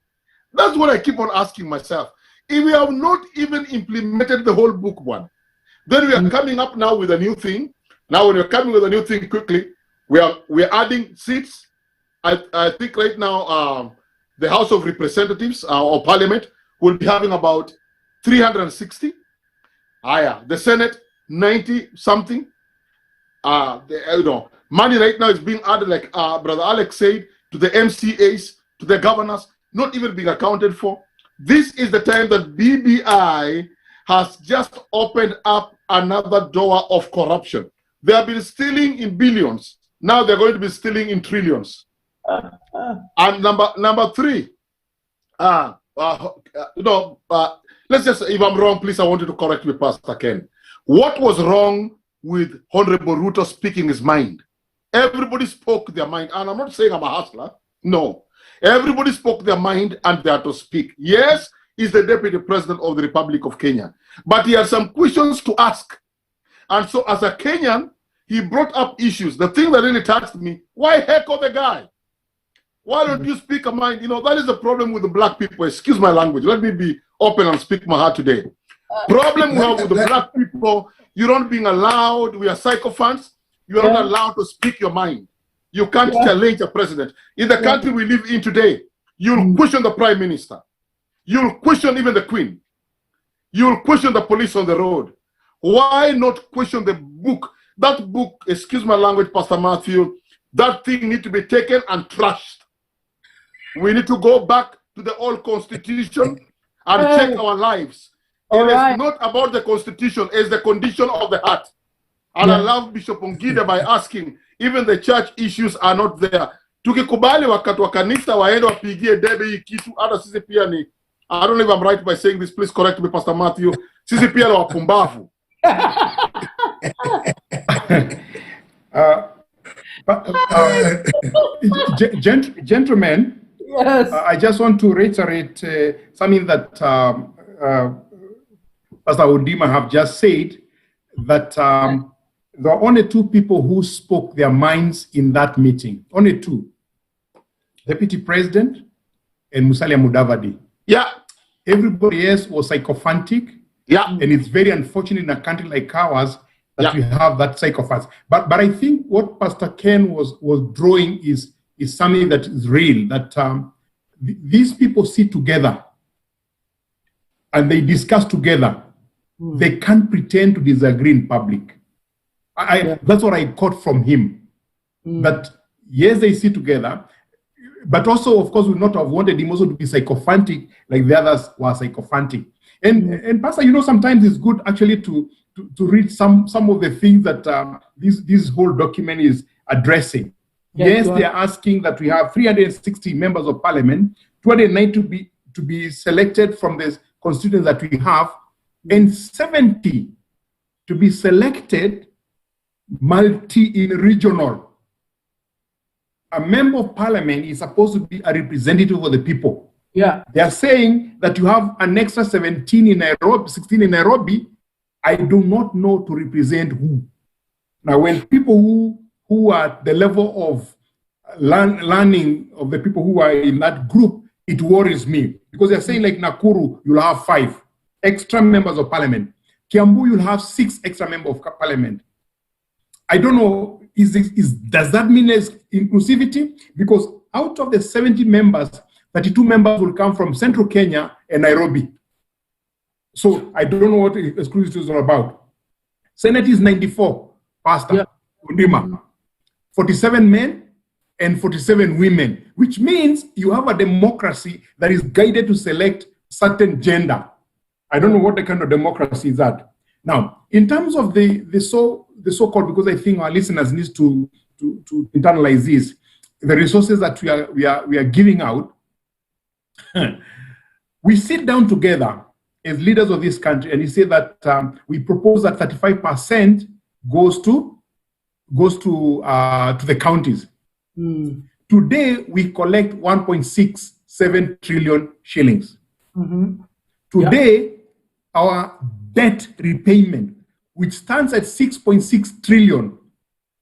That's what I keep on asking myself. If we have not even implemented the whole book one, then we are coming up now with a new thing. Now when we're coming with a new thing quickly, we're adding seats. I think right now the House of Representatives or Parliament will be having about 360. The Senate 90 something. Money right now is being added, like Brother Alex said, to the MCAs, to the governors, not even being accounted for. This is the time that BBI has just opened up another door of corruption. They have been stealing in billions. Now they're going to be stealing in trillions. And number three, let's just, if I'm wrong, please, I want you to correct me, Pastor Ken. What was wrong with Honorable Ruto speaking his mind? Everybody spoke their mind. And I'm not saying I'm a hustler. No. Everybody spoke their mind and they had to speak. Yes, he's the Deputy President of the Republic of Kenya. But he had some questions to ask. And so as a Kenyan, he brought up issues. The thing that really touched me, why heckle the guy? Why don't you speak a mind? That is the problem with the black people. Excuse my language. Let me be open and speak my heart today. Problem we have with the black people, you're not being allowed. We are sycophants. You are not allowed to speak your mind. You can't challenge a president. In the country we live in today, you'll question the Prime Minister. You'll question even the Queen. You'll question the police on the road. Why not question the book? That book, excuse my language, Pastor Mathew, that thing needs to be taken and trashed. We need to go back to the old constitution and check our lives. It is not about the constitution, it's the condition of the heart. And I love Bishop Ongida by asking, even the church issues are not there. Tukikubali wakati wa kanisa waende wapigie debe hii kitu, hata sisi pia ni, I don't know if I'm right by saying this, please correct me, Pastor Mathew, sisi pia ni wapumbavu. Gentlemen, yes. I just want to reiterate something that Pastor Odima have just said, that there are only two people who spoke their minds in that meeting. Only two. Deputy President, and Musalia Mudavadi. Yeah. Everybody else was sycophantic. Yeah. And it's very unfortunate in a country like ours that Yeah. we have that sycophants. But I think what Pastor Ken was drawing is something that is real, that these people sit together and they discuss together. They can't pretend to disagree in public. That's what I caught from him. That yes, they sit together, but also, of course, we would not have wanted him also to be sycophantic like the others were sycophantic. And Pastor, sometimes it's good actually to read some of the things that this whole document is addressing. Yes, they are asking that we have 360 members of parliament, 290 to be selected from the constituents that we have, and 70 to be selected multi-regional. A member of parliament is supposed to be a representative of the people. Yeah. They are saying that you have an extra 17 in Nairobi, 16 in Nairobi. I do not know to represent who. Now, when people who are at the level of learning of the people who are in that group, it worries me. Because they're saying like Nakuru, you'll have 5 extra members of parliament. Kiambu, you'll have 6 extra members of parliament. I don't know, does that mean there's inclusivity? Because out of the 70 members, 32 members will come from Central Kenya and Nairobi. So I don't know what exclusivity is all about. Senate is 94, Pastor Undima. 47 men and 47 women, which means you have a democracy that is guided to select certain gender. I don't know what the kind of democracy is that. Now, in terms of the so-called, because I think our listeners need to internalize this, the resources that we are giving out, we sit down together as leaders of this country and you say that we propose that 35% goes to the counties. Today we collect 1.67 trillion shillings. Today our debt repayment, which stands at 6.6 trillion,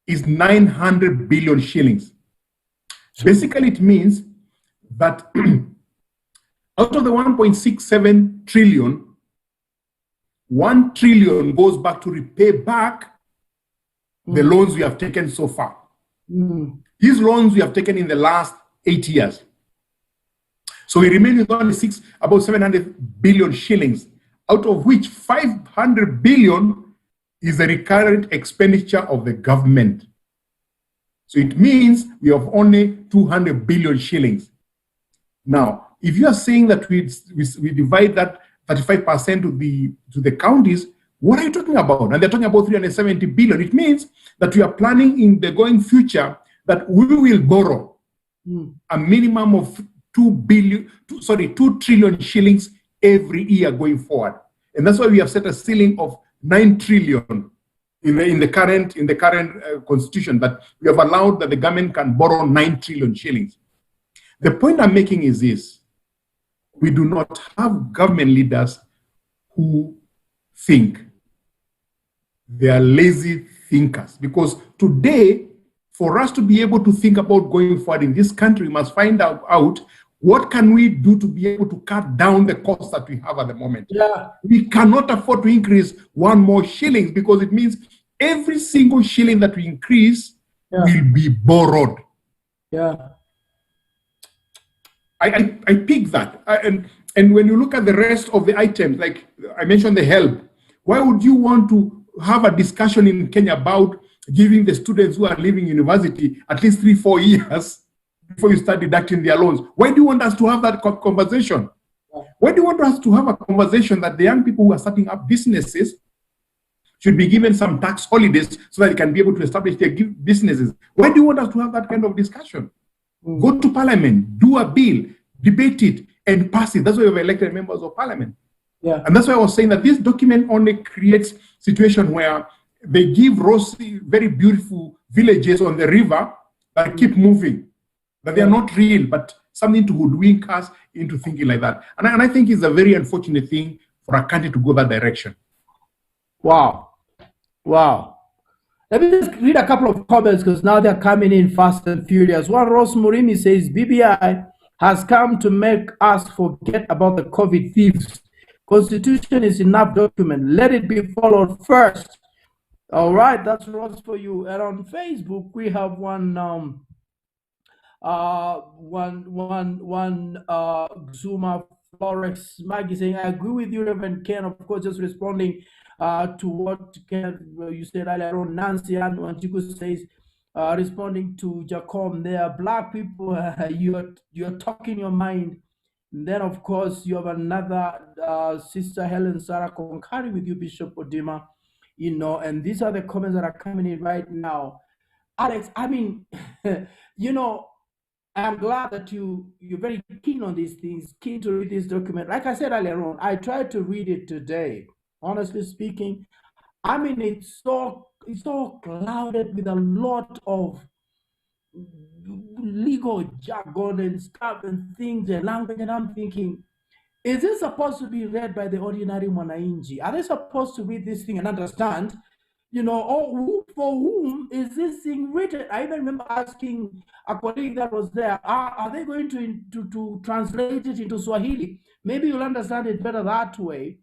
is 900 billion shillings. Basically, it means that out of the 1.67 trillion, 1 trillion goes back to repay back the loans we have taken so far. These loans we have taken in the last 8 years. So we remain with only about 700 billion shillings, out of which 500 billion is the recurrent expenditure of the government. So it means we have only 200 billion shillings. Now, if you are saying that we divide that 35% to the counties, what are you talking about? And they're talking about 370 billion. It means that we are planning in the going future that we will borrow a minimum of 2 trillion shillings every year going forward. And that's why we have set a ceiling of 9 trillion in the current constitution, that we have allowed that the government can borrow 9 trillion shillings. The point I'm making is this: we do not have government leaders who think. They are lazy thinkers. Because today, for us to be able to think about going forward in this country, we must find out what can we do to be able to cut down the costs that we have at the moment. We cannot afford to increase 1 more shillings, because it means every single shilling that we increase will be borrowed. I pick that. And when you look at the rest of the items, like I mentioned the help, why would you want to have a discussion in Kenya about giving the students who are leaving university at least 3-4 years before you start deducting their loans? Why do you want us to have that conversation? Why do you want us to have a conversation that the young people who are starting up businesses should be given some tax holidays so that they can be able to establish their businesses? Why do you want us to have that kind of discussion? Go to parliament, do a bill, debate it, and pass it. That's why we have elected members of parliament. And that's why I was saying that this document only creates situation where they give rosy, very beautiful villages on the river that keep moving, that they are not real, but something to hoodwink us into thinking like that. And I think it's a very unfortunate thing for a country to go that direction. Wow. Let me just read a couple of comments because now they're coming in fast and furious. One, Ross Murimi says, BBI has come to make us forget about the COVID thieves. Constitution is enough document. Let it be followed first. All right, that's Ross for you. And on Facebook, we have one Zuma Flores Maggie saying, I agree with you, Reverend Ken. Of course, just responding to what Ken, you said earlier on. Nancy and Wanjiku says, responding to Jacom, there are black people, you're talking your mind. And then, of course, you have another Sister Helen Sarah concurring with you, Bishop Odima. You know, and these are the comments that are coming in right now. Alex, I mean, you know, I'm glad that you're very keen on these things, keen to read this document. Like I said earlier on, I tried to read it today. Honestly speaking, I mean, it's so clouded with a lot of legal jargon and stuff and things and language, and I'm thinking, is this supposed to be read by the ordinary Mwananchi? Are they supposed to read this thing and understand? You know, or for whom is this thing written? I even remember asking a colleague that was there, are they going to translate it into Swahili? Maybe you'll understand it better that way.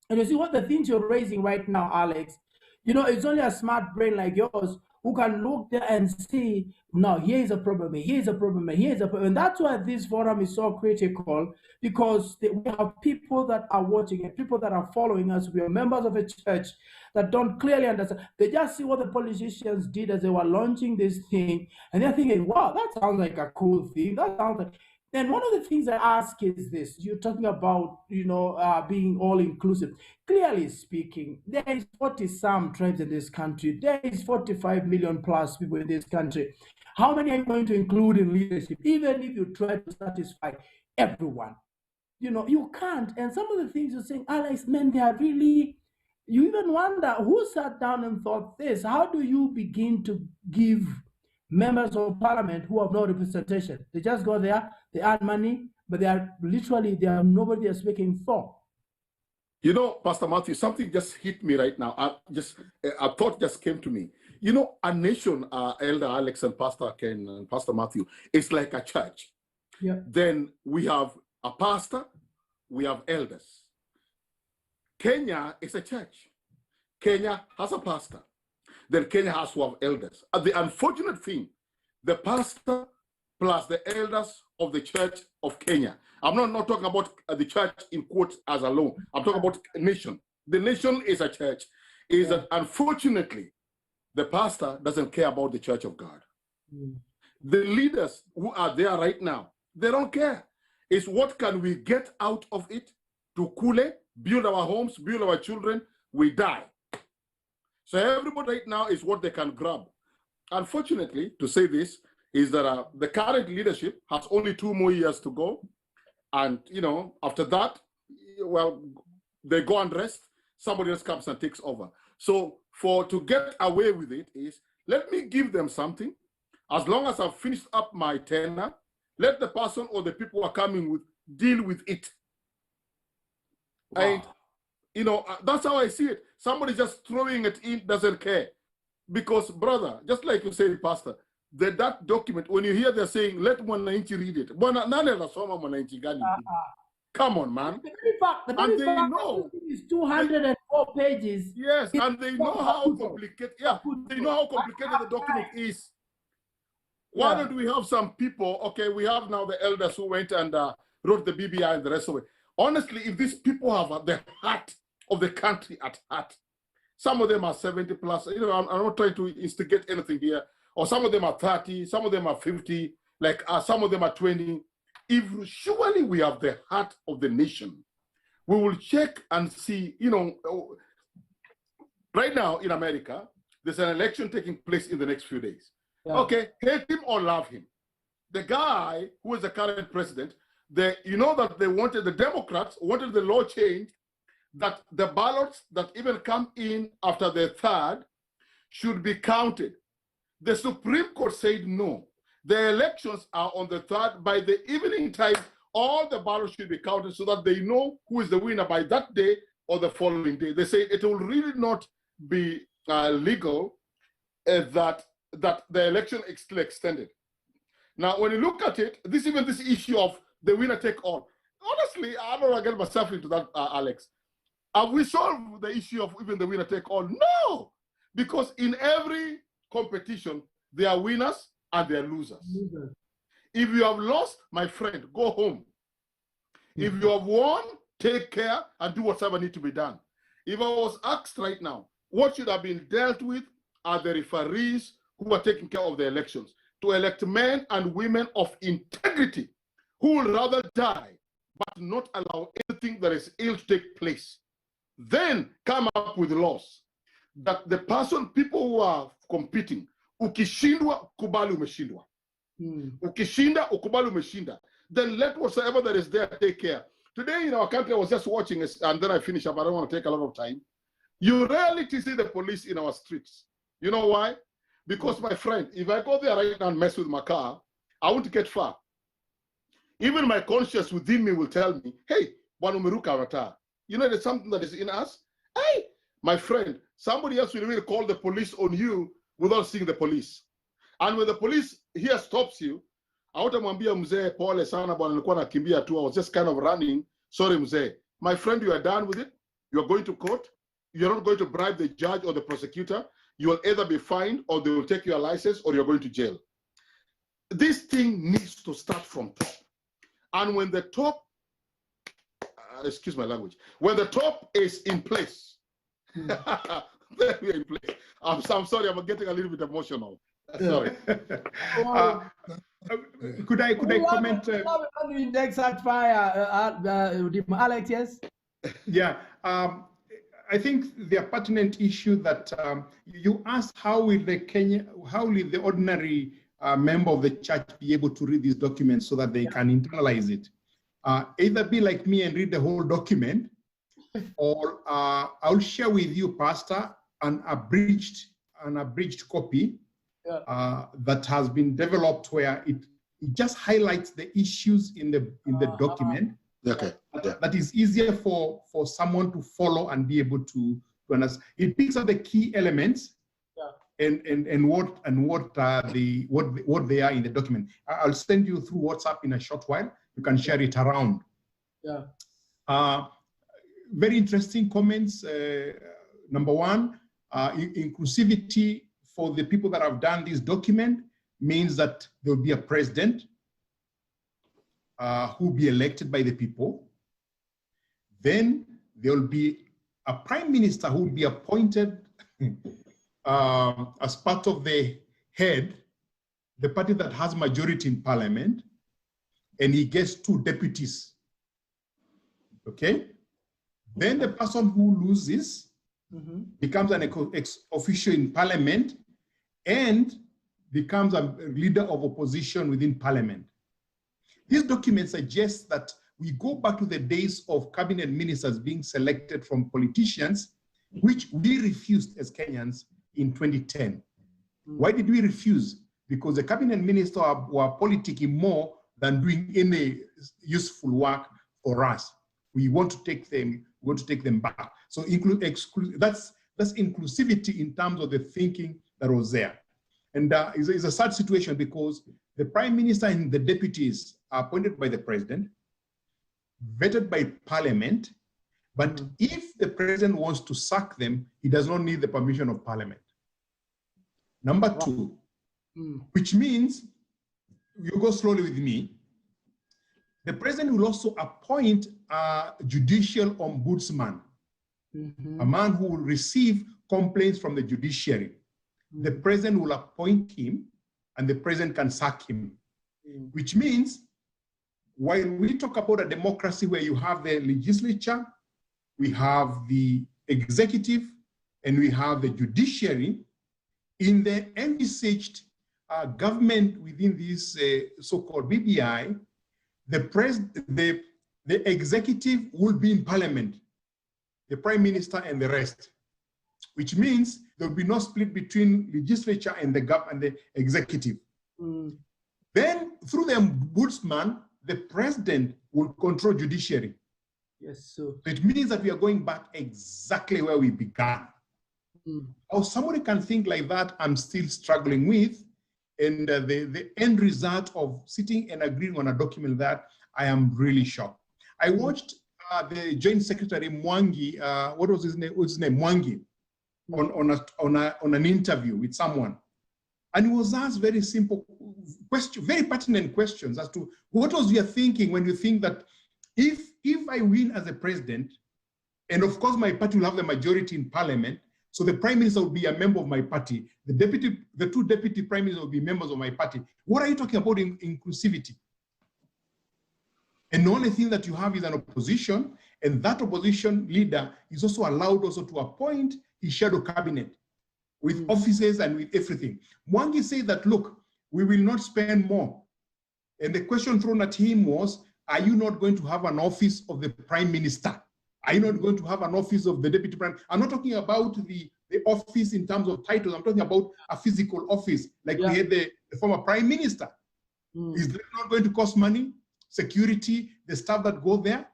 And you see what the things you're raising right now, Alex, you know, it's only a smart brain like yours who can look there and see, no, here is a problem, here is a problem, here is a problem. And that's why this forum is so critical, because we have people that are watching and people that are following us. We are members of a church that don't clearly understand. They just see what the politicians did as they were launching this thing, and they're thinking, wow, that sounds like a cool thing. That sounds like... And one of the things I ask is this: you're talking about, you know, being all inclusive. Clearly speaking, there is 40-some tribes in this country. There is 45 million plus people in this country. How many are you going to include in leadership? Even if you try to satisfy everyone, you know, you can't. And some of the things you're saying, Alex, man, they are really... You even wonder who sat down and thought this. How do you begin to give members of parliament who have no representation? They just go there, they earn money, but they are nobody they're speaking for. You know, Pastor Mathew, something just hit me right now. A thought just came to me. You know, a nation, Elder Alex and Pastor Ken and Pastor Mathew, it's like a church. Yeah. Then we have a pastor, we have elders. Kenya is a church. Kenya has a pastor. Then Kenya has to have elders. The unfortunate thing, the pastor plus the elders of the church of Kenya. I'm not talking about the church in quotes as alone. I'm talking about a nation. The nation is a church. Is that unfortunately, the pastor doesn't care about the church of God. The leaders who are there right now, they don't care. It's what can we get out of it to Kule, build our homes, build our children, we die. So everybody right now is what they can grab. Unfortunately, to say this, is that the current leadership has only 2 more years to go. And, you know, after that, well, they go and rest. Somebody else comes and takes over. So to get away with it is, let me give them something. As long as I've finished up my tenure, let the person or the people who are coming with deal with it. Wow. And, you know, that's how I see it. Somebody just throwing it in doesn't care. Because, brother, just like you said, Pastor, that document, when you hear they're saying, let Mwananchi read it. Come on, man. The very fact know is 204 pages. Yes, and they know how complicated. Yeah, they know how complicated the document is. Why don't we have some people? Okay, we have now the elders who went and wrote the BBI and the rest of it. Honestly, if these people have the heart of the country at heart, some of them are 70 plus. You know, I'm not trying to instigate anything here. Or some of them are 30, some of them are 50, like some of them are 20. If surely we have the heart of the nation, we will check and see, you know, right now in America, there's an election taking place in the next few days. Yeah. Okay, hate him or love him. The guy who is the current president, you know that the Democrats wanted the law changed that the ballots that even come in after the 3rd should be counted. The Supreme Court said no. The elections are on the 3rd. By the evening time, all the ballots should be counted so that they know who is the winner by that day or the following day. They say it will really not be legal that the election is still extended. Now, when you look at it, this issue of the winner take all, honestly, I don't want to get myself into that, Alex. Have we solved the issue of even the winner take all? No, because in every competition, there are winners and there are losers. If you have lost, my friend, go home. If you have won, take care and do whatever needs to be done. If I was asked right now, what should have been dealt with are the referees who are taking care of the elections, to elect men and women of integrity who will rather die but not allow anything that is ill to take place. Then come up with laws that the people who are competing, ukishindwa kubali umeshindwa. Ukishinda ukubali umeshinda. Then let whatsoever that is there take care. Today in our country, I was just watching, and then I finish up. I don't want to take a lot of time. You rarely see the police in our streets. You know why? Because, my friend, if I go there right now and mess with my car, I won't get far. Even my conscience within me will tell me, hey, you know, there's something that is in us. Hey, my friend, somebody else will really call the police on you without seeing the police. And when the police here stops you, I mzee pole sana bwana nilikuwa nakimbia tu, I was just kind of running. Sorry mzee. My friend, you are done with it. You are going to court. You're not going to bribe the judge or the prosecutor. You will either be fined or they will take your license or you're going to jail. This thing needs to start from top. And when the top, excuse my language, when the top is in place, then we are in place. I'm sorry, I'm getting a little bit emotional. Sorry. Could I comment? Next fire, Alex, yes? Yeah. I think the pertinent issue that you asked, how will the ordinary member of the church be able to read these documents so that they can internalize it? Either be like me and read the whole document, or I'll share with you, Pastor, an abridged copy that has been developed where it just highlights the issues in the document. Okay. That is easier for someone to follow and be able to understand. It picks up the key elements and what they are in the document. I'll send you through WhatsApp in a short while. You can share it around. Very interesting comments. Number one, inclusivity for the people that have done this document means that there will be a president who will be elected by the people. Then there will be a prime minister who will be appointed as part of the party that has majority in parliament, and he gets 2 deputies. Okay? Then the person who loses becomes an ex-officio in parliament and becomes a leader of opposition within parliament. This document suggests that we go back to the days of cabinet ministers being selected from politicians, which we refused as Kenyans in 2010. Why did we refuse? Because the cabinet ministers were politicking more than doing any useful work for us. We want to take them back. So that's inclusivity in terms of the thinking that was there. And it's a sad situation because the prime minister and the deputies are appointed by the president, vetted by parliament, but if the president wants to sack them, he does not need the permission of parliament. Number 2, which means, you go slowly with me, the president will also appoint a judicial ombudsman, a man who will receive complaints from the judiciary. The president will appoint him and the president can sack him, which means while we talk about a democracy where you have the legislature, we have the executive, and we have the judiciary, in the envisaged government within this so-called BBI, the executive will be in parliament, the prime minister and the rest, which means there will be no split between legislature and the executive. Then through the ombudsman, the president will control judiciary. Yes, sir. So it means that we are going back exactly where we began. How somebody can think like that, I'm still struggling with. And the end result of sitting and agreeing on a document that I am really shocked. I watched the Joint Secretary Mwangi, what was his name? Mwangi, on an interview with someone. And he was asked very simple question, very pertinent questions as to what was your thinking when you think that if I win as a president, and of course my party will have the majority in parliament, so the prime minister will be a member of my party, the two deputy prime ministers will be members of my party. What are you talking about in inclusivity? And the only thing that you have is an opposition, and that opposition leader is also allowed also to appoint his shadow cabinet with offices and with everything. Mwangi said that, look, we will not spend more. And the question thrown at him was, are you not going to have an office of the prime minister? Are you not going to have an office of the deputy prime? I'm not talking about the office in terms of titles. I'm talking about a physical office, like we had the former prime minister. Is that not going to cost money? Security, the staff that go there?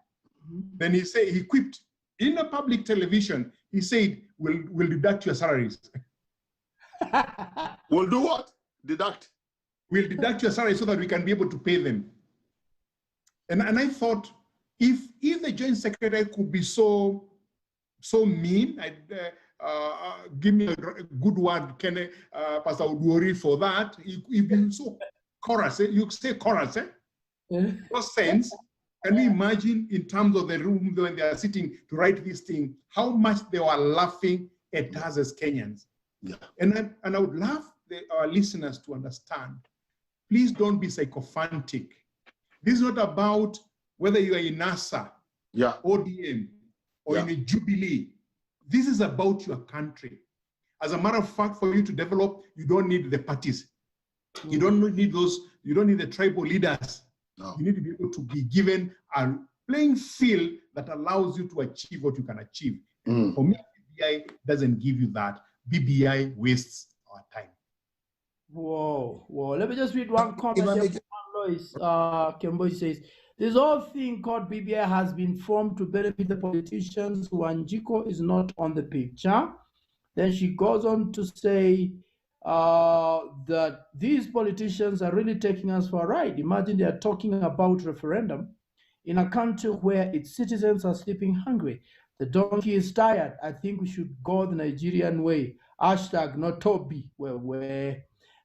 Then he said, he quipped in a public television, he said, we'll deduct your salaries. We'll do what? Deduct? We'll deduct your salary so that we can be able to pay them. And I thought, if the Joint Secretary could be so mean, give me a good word, Pastor Udwori, for that. He'd been so chorus, you say chorus, no sense. Can you imagine in terms of the room when they are sitting to write this thing, how much they were laughing at us as Kenyans? Yeah. And I would love our listeners to understand, please don't be sycophantic. This is not about whether you are in NASA, ODM, or in a Jubilee. This is about your country. As a matter of fact, for you to develop, you don't need the parties. You don't need you don't need the tribal leaders. No. You need to be able to be given a playing field that allows you to achieve what you can achieve. For me, BBI doesn't give you that. BBI wastes our time. Whoa. Let me just read one comment here. Lois Kembo says, this whole thing called BBI has been formed to benefit the politicians. Wanjiko is not on the picture. Then she goes on to say that these politicians are really taking us for a ride. Imagine they are talking about referendum in a country where its citizens are sleeping hungry. The donkey is tired. I think we should go the Nigerian way. Hashtag not Toby.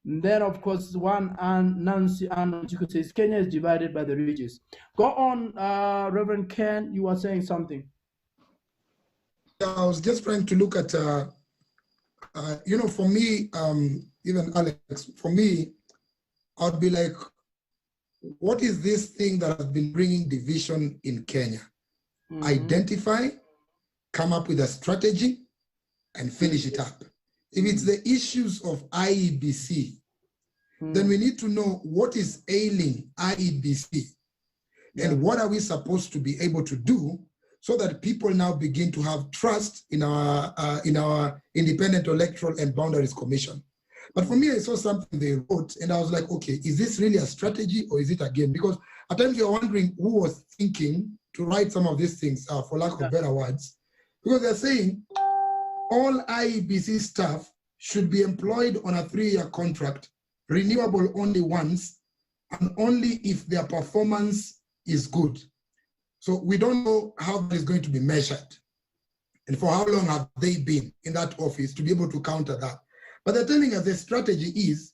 And then, of course, one and Nancy and says Kenya is divided by the regions. Go on, Reverend Ken. You were saying something. I was just trying to look at, for me, even Alex, for me, I'd be like, what is this thing that has been bringing division in Kenya? Identify, come up with a strategy, and finish it up. If it's the issues of IEBC, then we need to know what is ailing IEBC and what are we supposed to be able to do so that people now begin to have trust in our Independent Electoral and Boundaries Commission. But for me, I saw something they wrote and I was like, okay, is this really a strategy or is it a game? Because at times you're wondering who was thinking to write some of these things, for lack of better words, because they're saying all IEBC staff should be employed on a 3-year contract, renewable only once, and only if their performance is good. So we don't know how that is going to be measured and for how long have they been in that office to be able to counter that. But they're telling us the strategy is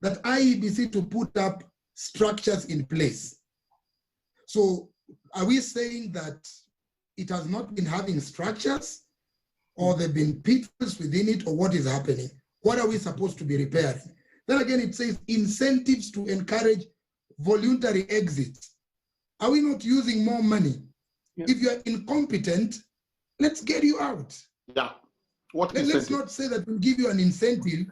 that IEBC to put up structures in place. So are we saying that it has not been having structures, or there have been pitfalls within it, or what is happening? What are we supposed to be repairing? Then again, it says incentives to encourage voluntary exits. Are we not using more money? If you're incompetent, let's get you out. Yeah. Let's not say that we'll give you an incentive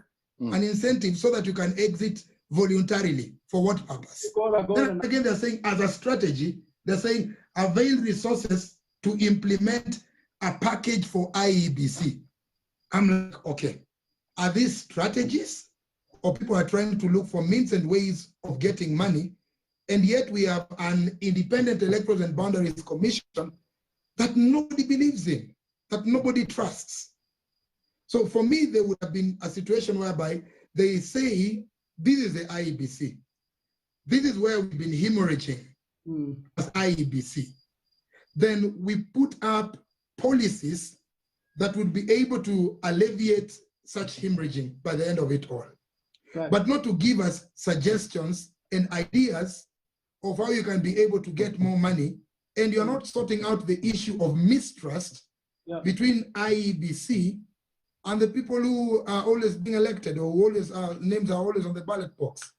so that you can exit voluntarily. For what purpose? Then again, they're saying as a strategy, they're saying avail resources to implement a package for IEBC. I'm like, okay, are these strategies or people are trying to look for means and ways of getting money? And yet we have an Independent Electoral and Boundaries Commission that nobody believes in, that nobody trusts. So for me, there would have been a situation whereby they say, this is the IEBC. This is where we've been hemorrhaging as IEBC. Then we put up policies that would be able to alleviate such hemorrhaging by the end of it all. Right. But not to give us suggestions and ideas of how you can be able to get more money, and you're not sorting out the issue of mistrust between IEBC and the people who are always being elected, or always names are always on the ballot box.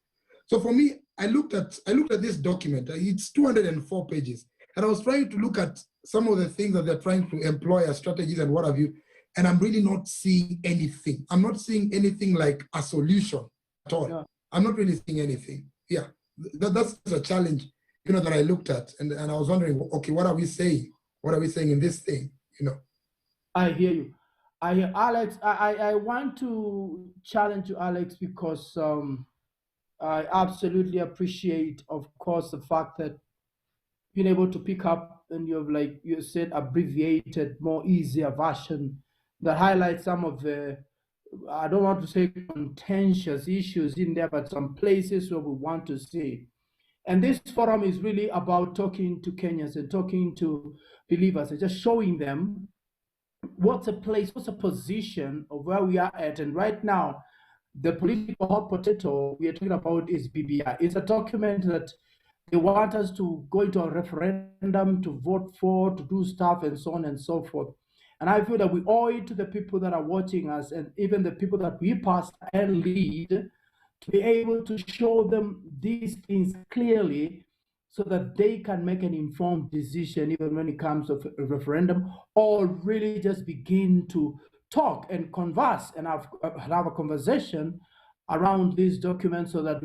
So for me, I looked at this document. It's 204 pages, and I was trying to look at some of the things that they're trying to employ as strategies and what have you, and I'm really not seeing anything. I'm not seeing anything like a solution at all. Yeah. I'm not really seeing anything. Yeah, that's a challenge, that I looked at, and I was wondering, okay, what are we saying? What are we saying in this thing? I hear you. Alex, I want to challenge you, Alex, because I absolutely appreciate, of course, the fact that being able to pick up and you have, like you said, abbreviated, more easier version that highlights some of the, I don't want to say contentious issues in there, but some places where we want to see. And this forum is really about talking to Kenyans and talking to believers and just showing them what's a place, what's a position of where we are at. And right now, the political hot potato we are talking about is BBI. It's a document that they want us to go into a referendum, to vote for, to do stuff, and so on and so forth. And I feel that we owe it to the people that are watching us, and even the people that we pastor and lead, to be able to show them these things clearly so that they can make an informed decision, even when it comes to a referendum, or really just begin to talk and converse and have a conversation around these documents, so that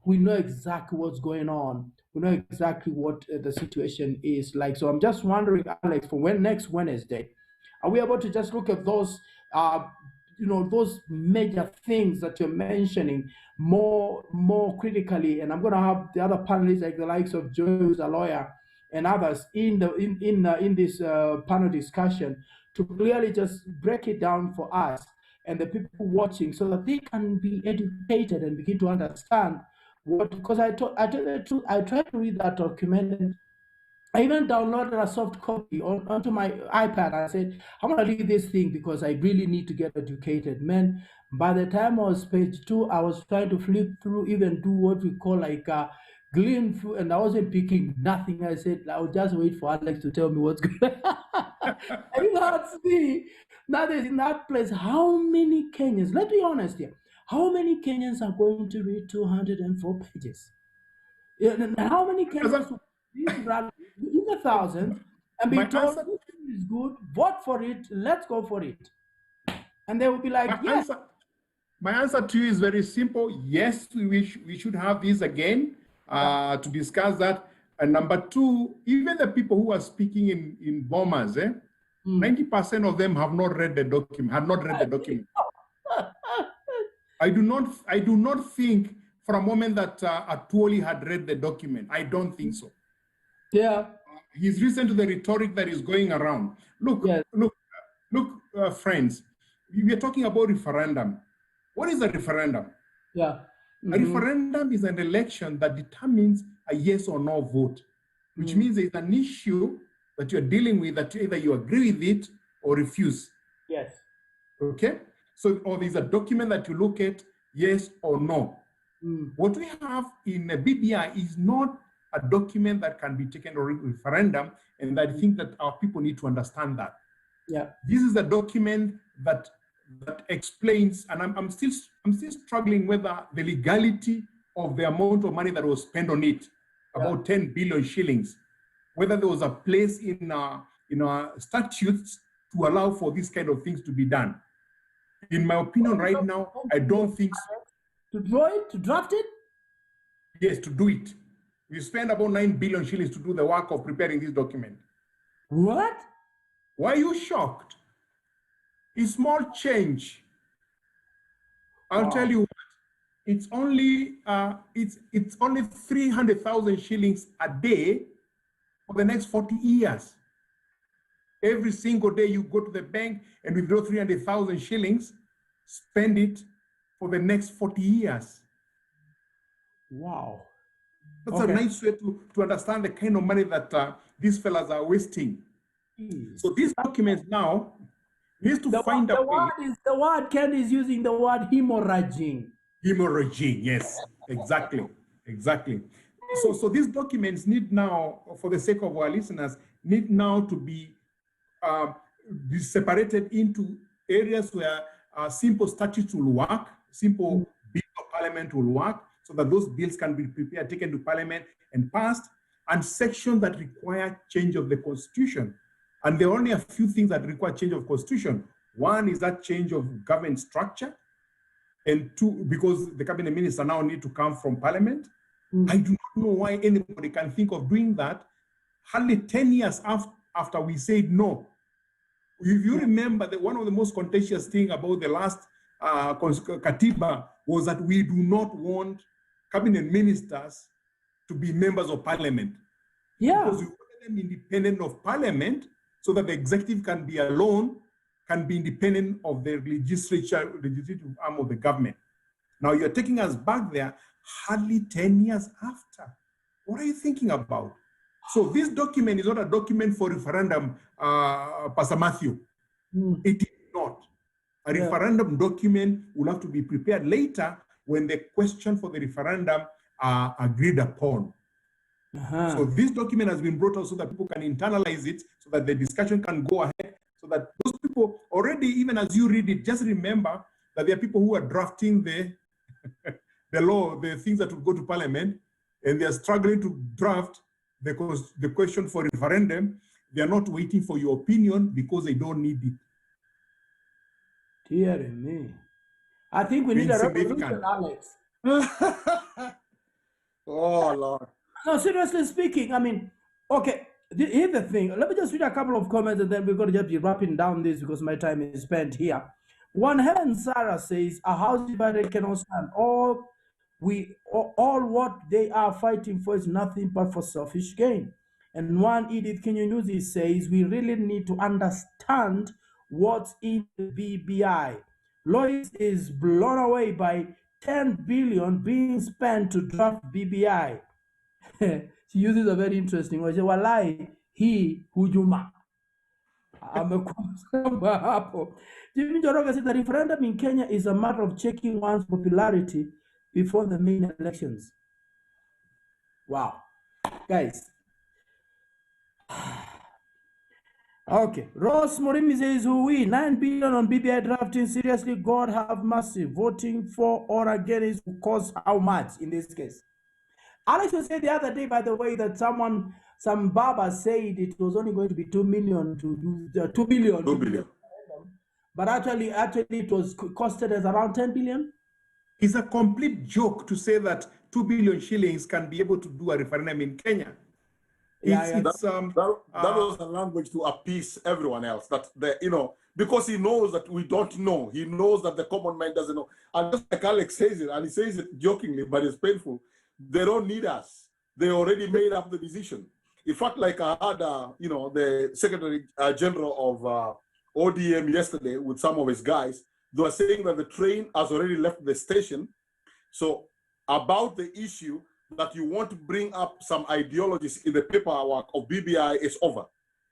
we know exactly what's going on. We know exactly what the situation is like. So I'm just wondering, Alex, for next Wednesday, are we able to just look at those, those major things that you're mentioning more critically? And I'm going to have the other panelists, like the likes of Joe, who's a lawyer, and others in this panel discussion, to clearly just break it down for us and the people watching, so that they can be educated and begin to understand what. Because I tell the truth, I tried to read that document, and I even downloaded a soft copy onto my iPad. I said, I'm going to read this thing because I really need to get educated. Man, by the time I was page 2, I was trying to flip through, even do what we call like glean through, and I wasn't picking nothing. I said, I'll just wait for Alex to tell me what's going on. And that's me. Now, there's in that place, how many Kenyans, let's be honest here, how many Kenyans are going to read 204 pages? And how many Kenyans in the thousands and be told this is good, vote for it, let's go for it? And they will be like, my answer to you is very simple. Yes, we should have this again to discuss that. And number two, even the people who are speaking in bombers, 90% of them have not read the document. I do not think for a moment that Atuoli had read the document. I don't think so. Yeah. He's listened to the rhetoric that is going around. Look, friends, we are talking about referendum. What is a referendum? Yeah. A referendum is an election that determines a yes or no vote, which means it's an issue that you're dealing with, that either you agree with it or refuse. Yes. Okay? So, or there's a document that you look at, yes or no. What we have in a BBI is not a document that can be taken to a referendum, and I think that our people need to understand that. Yeah. This is a document that explains, and I'm still struggling whether the legality of the amount of money that was spent on it, about 10 billion shillings, whether there was a place in our statutes to allow for these kind of things to be done. In my opinion, right now, I don't think so. To draw it, to draft it? Yes, to do it. We spent about 9 billion shillings to do the work of preparing this document. What? Why are you shocked? It's small change. I'll tell you what. It's only 300,000 shillings a day for the next 40 years. Every single day you go to the bank and withdraw 300,000 shillings, spend it for the next 40 years. Wow. That's a nice way to understand the kind of money that these fellas are wasting. So these documents now needs to find a way. The word Ken is using the word hemorrhaging. Hemorrhaging, yes, exactly. So these documents need now, for the sake of our listeners, need now to be separated into areas where simple statutes will work, simple bill of parliament will work, so that those bills can be prepared, taken to parliament and passed, and sections that require change of the constitution. And there are only a few things that require change of constitution. One is that change of government structure, and two, because the cabinet minister now need to come from parliament. I do not know why anybody can think of doing that hardly 10 years after we said no. If you remember that one of the most contentious things about the last Katiba was that we do not want cabinet ministers to be members of parliament. Yeah. Because we want them independent of parliament so that the executive can be alone, can be independent of the legislative arm of the government. Now you're taking us back there hardly 10 years after. What are you thinking about? So this document is not a document for referendum, Pastor Mathew. It is not. A referendum document will have to be prepared later when the question for the referendum are agreed upon. So this document has been brought out so that people can internalize it, so that the discussion can go ahead, so that those people already, even as you read it, just remember that there are people who are drafting the law, the things that will go to parliament, and they are struggling to draft the question for referendum. They are not waiting for your opinion because they don't need it. Dear me. I think we need a revolution, Alex. Oh, Lord. No, seriously speaking, I mean, okay, here's the thing. Let me just read a couple of comments and then we're going to just be wrapping down this because my time is spent here. One, Helen Sarah says, a house divided cannot stand. All what they are fighting for is nothing but for selfish gain. And one, Edith Kenyan says, we really need to understand what's in the BBI. Lois is blown away by 10 billion being spent to draft BBI. She uses a very interesting word. She walai he hujuma. Jimmy Joroga said the referendum in Kenya is a matter of checking one's popularity before the main elections. Wow. Guys. Okay. Ross Morimi says, who we 9 billion on BBI drafting. Seriously, God have mercy. Voting for or against will cost how much in this case? Alex was said the other day, by the way, that some Baba said it was only going to be 2 million to do 2 billion. 2 billion. But actually it was costed as around 10 billion. It's a complete joke to say that 2 billion shillings can be able to do a referendum in Kenya. That was a language to appease everyone else. Because he knows that we don't know. He knows that the common man doesn't know. And just like Alex says it, and he says it jokingly, but it's painful. They don't need us. They already made up the decision. In fact, like I had, the Secretary General of ODM yesterday with some of his guys, they were saying that the train has already left the station. So about the issue that you want to bring up some ideologies in the paperwork of BBI is over.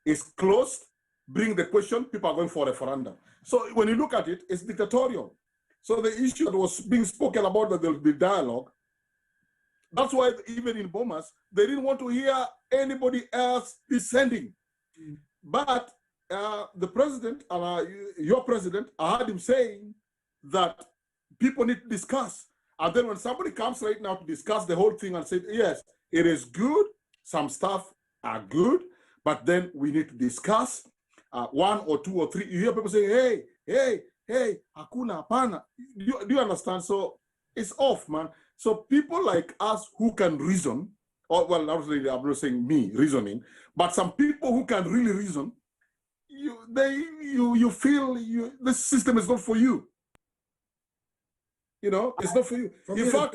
It's closed. Bring the question. People are going for a referendum. So when you look at it, it's dictatorial. So the issue that was being spoken about that there will be dialogue, that's why even in Bomas, they didn't want to hear anybody else descending. But the president, your president, I heard him saying that people need to discuss. And then when somebody comes right now to discuss the whole thing and say, yes, it is good, some stuff are good, but then we need to discuss 1 or 2 or 3. You hear people saying, hey, hakuna, hapana. Do you understand? So it's off, man. So people like us who can reason, obviously I'm not saying me reasoning, but some people who can really reason, you feel this system is not for you. It's not for you. In fact,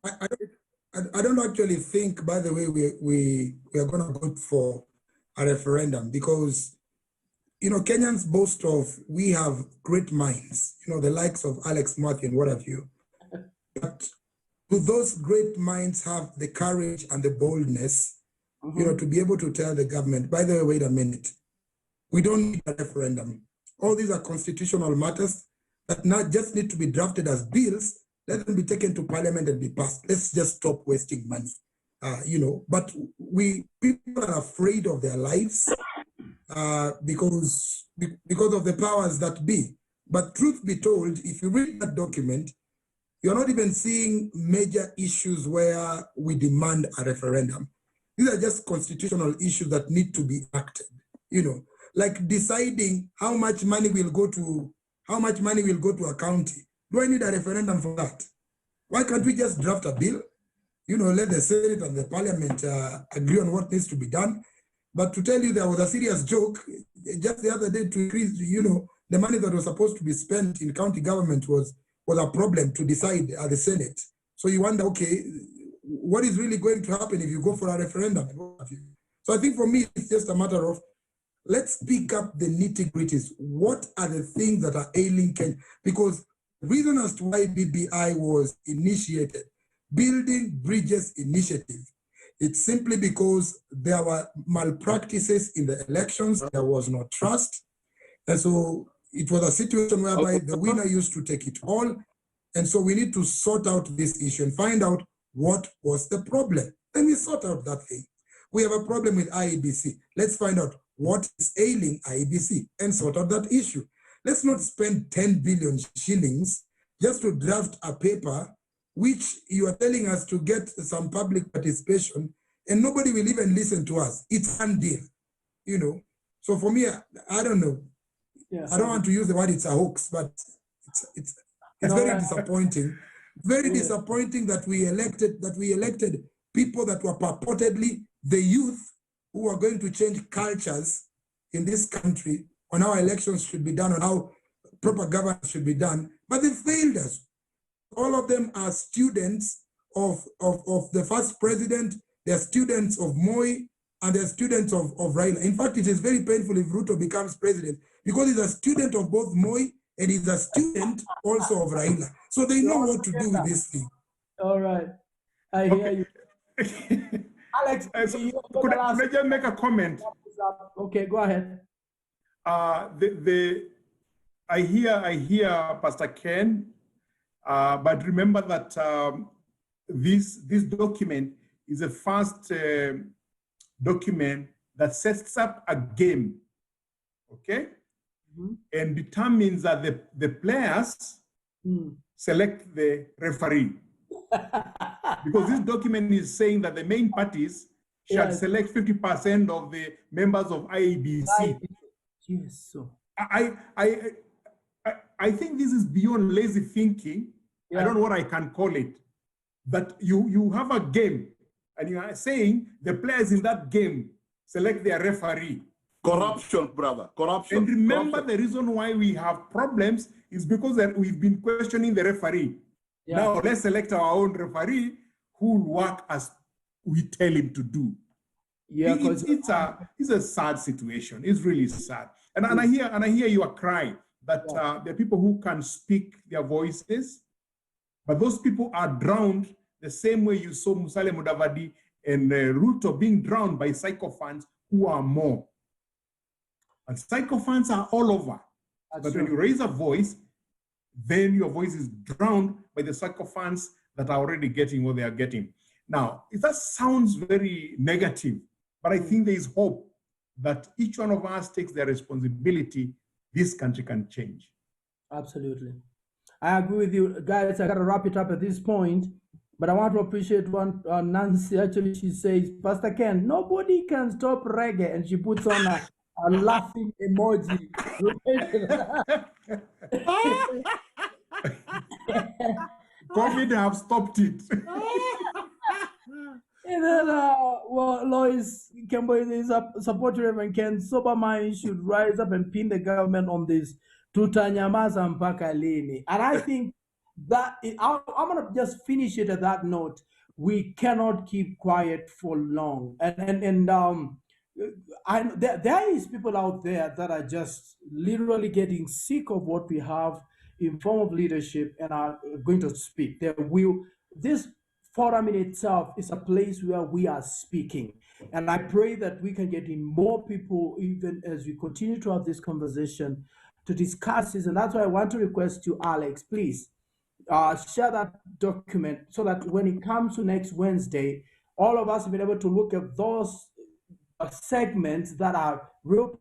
I don't actually think, by the way, we are going to go for a referendum, because Kenyans boast of, we have great minds, the likes of Alex, Mathew, and what have you. But do those great minds have the courage and the boldness, to be able to tell the government, by the way, wait a minute, we don't need a referendum. All these are constitutional matters that not just need to be drafted as bills. Let them be taken to parliament and be passed. Let's just stop wasting money. But people are afraid of their lives because of the powers that be. But truth be told, if you read that document, you're not even seeing major issues where we demand a referendum. These are just constitutional issues that need to be acted. Like deciding how much money will go to a county. Do I need a referendum for that? Why can't we just draft a bill? Let the Senate and the Parliament agree on what needs to be done. But to tell you, there was a serious joke just the other day to increase, the money that was supposed to be spent in county government was a problem to decide at the Senate. So you wonder, okay, what is really going to happen if you go for a referendum? So I think for me, it's just a matter of, let's pick up the nitty-gritties. What are the things that are ailing Kenya? Because the reason as to why BBI was initiated, Building Bridges Initiative, it's simply because there were malpractices in the elections, there was no trust, and so it was a situation whereby the winner used to take it all, and so we need to sort out this issue and find out what was the problem. Then we sort out that thing. We have a problem with IEBC. Let's find out what is ailing IEBC and sort out that issue. Let's not spend 10 billion shillings just to draft a paper which you are telling us to get some public participation and nobody will even listen to us. It's one deal, So for me, I don't know. Yeah, I don't want to use the word it's a hoax, but it's very disappointing. Very disappointing that we elected people that were purportedly the youth who are going to change cultures in this country on how elections should be done, on how proper governance should be done, but they failed us. All of them are students of the first president, they're students of Moi, and they're students of Raila. In fact, it is very painful if Ruto becomes president because he's a student of both Moi and he's a student also of Raila. So they know what to do with this thing. All right. I hear you. Alex, could I just make a comment? Okay, go ahead. I hear Pastor Ken, but remember that this document is the first document that sets up a game, okay, and determines that the players select the referee. Because this document is saying that the main parties shall select 50% of the members of IEBC. Yes, so I think this is beyond lazy thinking. I don't know what I can call it. But you have a game, and you are saying the players in that game select their referee. Corruption, brother. Corruption. And remember, the reason why we have problems is because we've been questioning the referee. Yeah. Now let's select our own referee who will work as we tell him to do. Yeah, it's a sad situation. It's really sad. And I hear your cry that there are people who can speak their voices, but those people are drowned the same way you saw Musalia Mudavadi and Ruto being drowned by sycophants who are more. And sycophants are all over. But when you raise a voice, then your voice is drowned by the sycophants that are already getting what they are getting. Now, that sounds very negative, but I think there is hope that each one of us takes their responsibility. This country can change. Absolutely. I agree with you. Guys, I got to wrap it up at this point, but I want to appreciate one Nancy. Actually, she says, Pastor Ken, nobody can stop reggae, and she puts on a laughing emoji. COVID have stopped it. And then, Lois Kembo is supporting Reverend Ken. Sober mind should rise up and pin the government on this. Tutanyamaza mpaka lini. And I think that I'm going to just finish it at that note. We cannot keep quiet for long. And there is people out there that are just literally getting sick of what we have in form of leadership and are going to speak. This forum in itself is a place where we are speaking. And I pray that we can get in more people, even as we continue to have this conversation, to discuss this. And that's why I want to request you, Alex, please share that document so that when it comes to next Wednesday, all of us will be able to look at those segments that are real.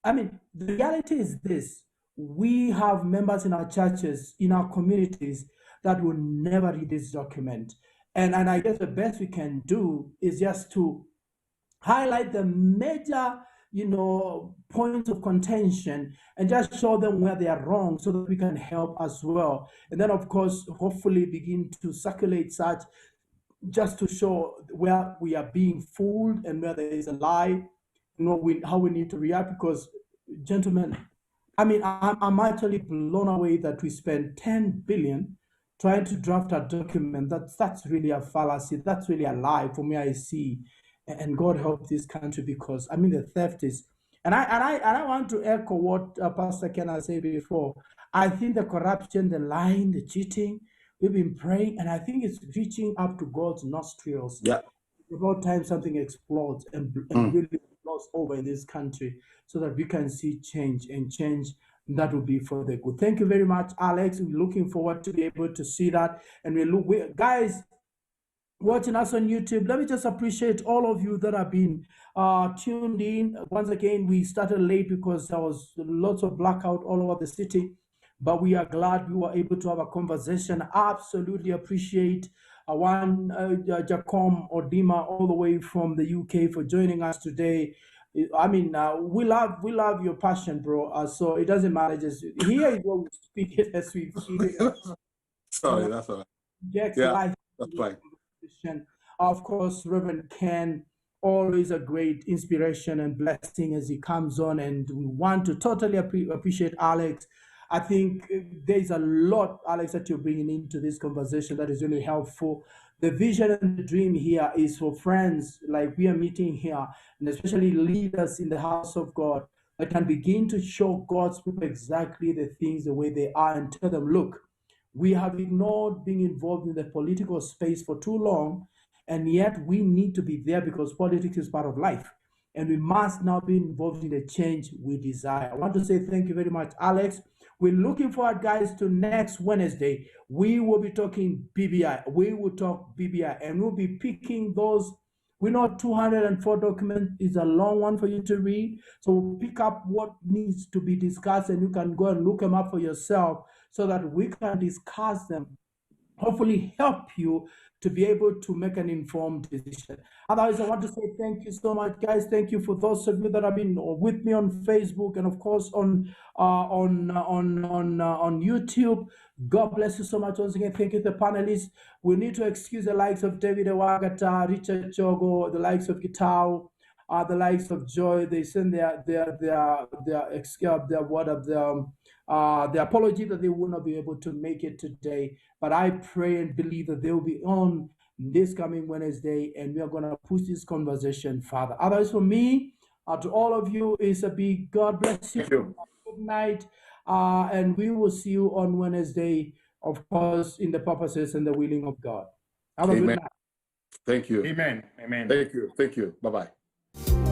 I mean, the reality is this: we have members in our churches, in our communities, that will never read this document. And I guess the best we can do is just to highlight the major, points of contention and just show them where they are wrong so that we can help as well. And then, of course, hopefully begin to circulate such just to show where we are being fooled and where there is a lie, how we need to react. Because, gentlemen, I mean, I'm actually blown away that we spent 10 billion trying to draft a document. That's really a fallacy. That's really a lie for me, I see. And God help this country, because I mean the theft is, and I want to echo what Pastor Ken has said before. I think the corruption, the lying, the cheating, we've been praying, and I think it's reaching up to God's nostrils. Yeah. About time something explodes and really blows over in this country, so that we can see change, and change that will be for the good. Thank you very much, Alex. We're looking forward to be able to see that. And guys watching us on YouTube, let me just appreciate all of you that have been tuned in. Once again, we started late because there was lots of blackout all over the city, but we are glad we were able to have a conversation. Absolutely appreciate Jacom Odima all the way from the UK for joining us today. I mean, we love your passion, bro. So it doesn't matter. Just here is what we speak it as we feel it. Sorry, that's all right. Yeah, life. That's fine. Of course, Reverend Ken, always a great inspiration and blessing as he comes on, and we want to totally appreciate Alex. I think there's a lot, Alex, that you're bringing into this conversation that is really helpful. The vision and the dream here is for friends like we are meeting here, and especially leaders in the house of God, that can begin to show God's people exactly the things the way they are, and tell them, look, we have ignored being involved in the political space for too long, and yet we need to be there because politics is part of life. And we must now be involved in the change we desire. I want to say thank you very much, Alex. We're looking forward, guys, to next Wednesday. We will be talking BBI. We will talk BBI, and we'll be picking those. We know 204 documents is a long one for you to read. So we'll pick up what needs to be discussed, and you can go and look them up for yourself so that we can discuss them, hopefully help you to be able to make an informed decision. Otherwise, I want to say thank you so much, guys. Thank you for those of you that have been with me on Facebook and, of course, on YouTube. God bless you so much. Once again, thank you to the panelists. We need to excuse the likes of David Ewagata, Richard Chogo, the likes of Gitao, the likes of Joy. They send their apology that they will not be able to make it today. But I pray and believe that they will be on this coming Wednesday, and we are going to push this conversation further. Otherwise, for me, to all of you, is a big God bless you. Thank you. Good night. And we will see you on Wednesday, of course, in the purposes and the willing of God. Have a good night. Thank you. Amen. Amen. Thank you. Thank you. Bye-bye.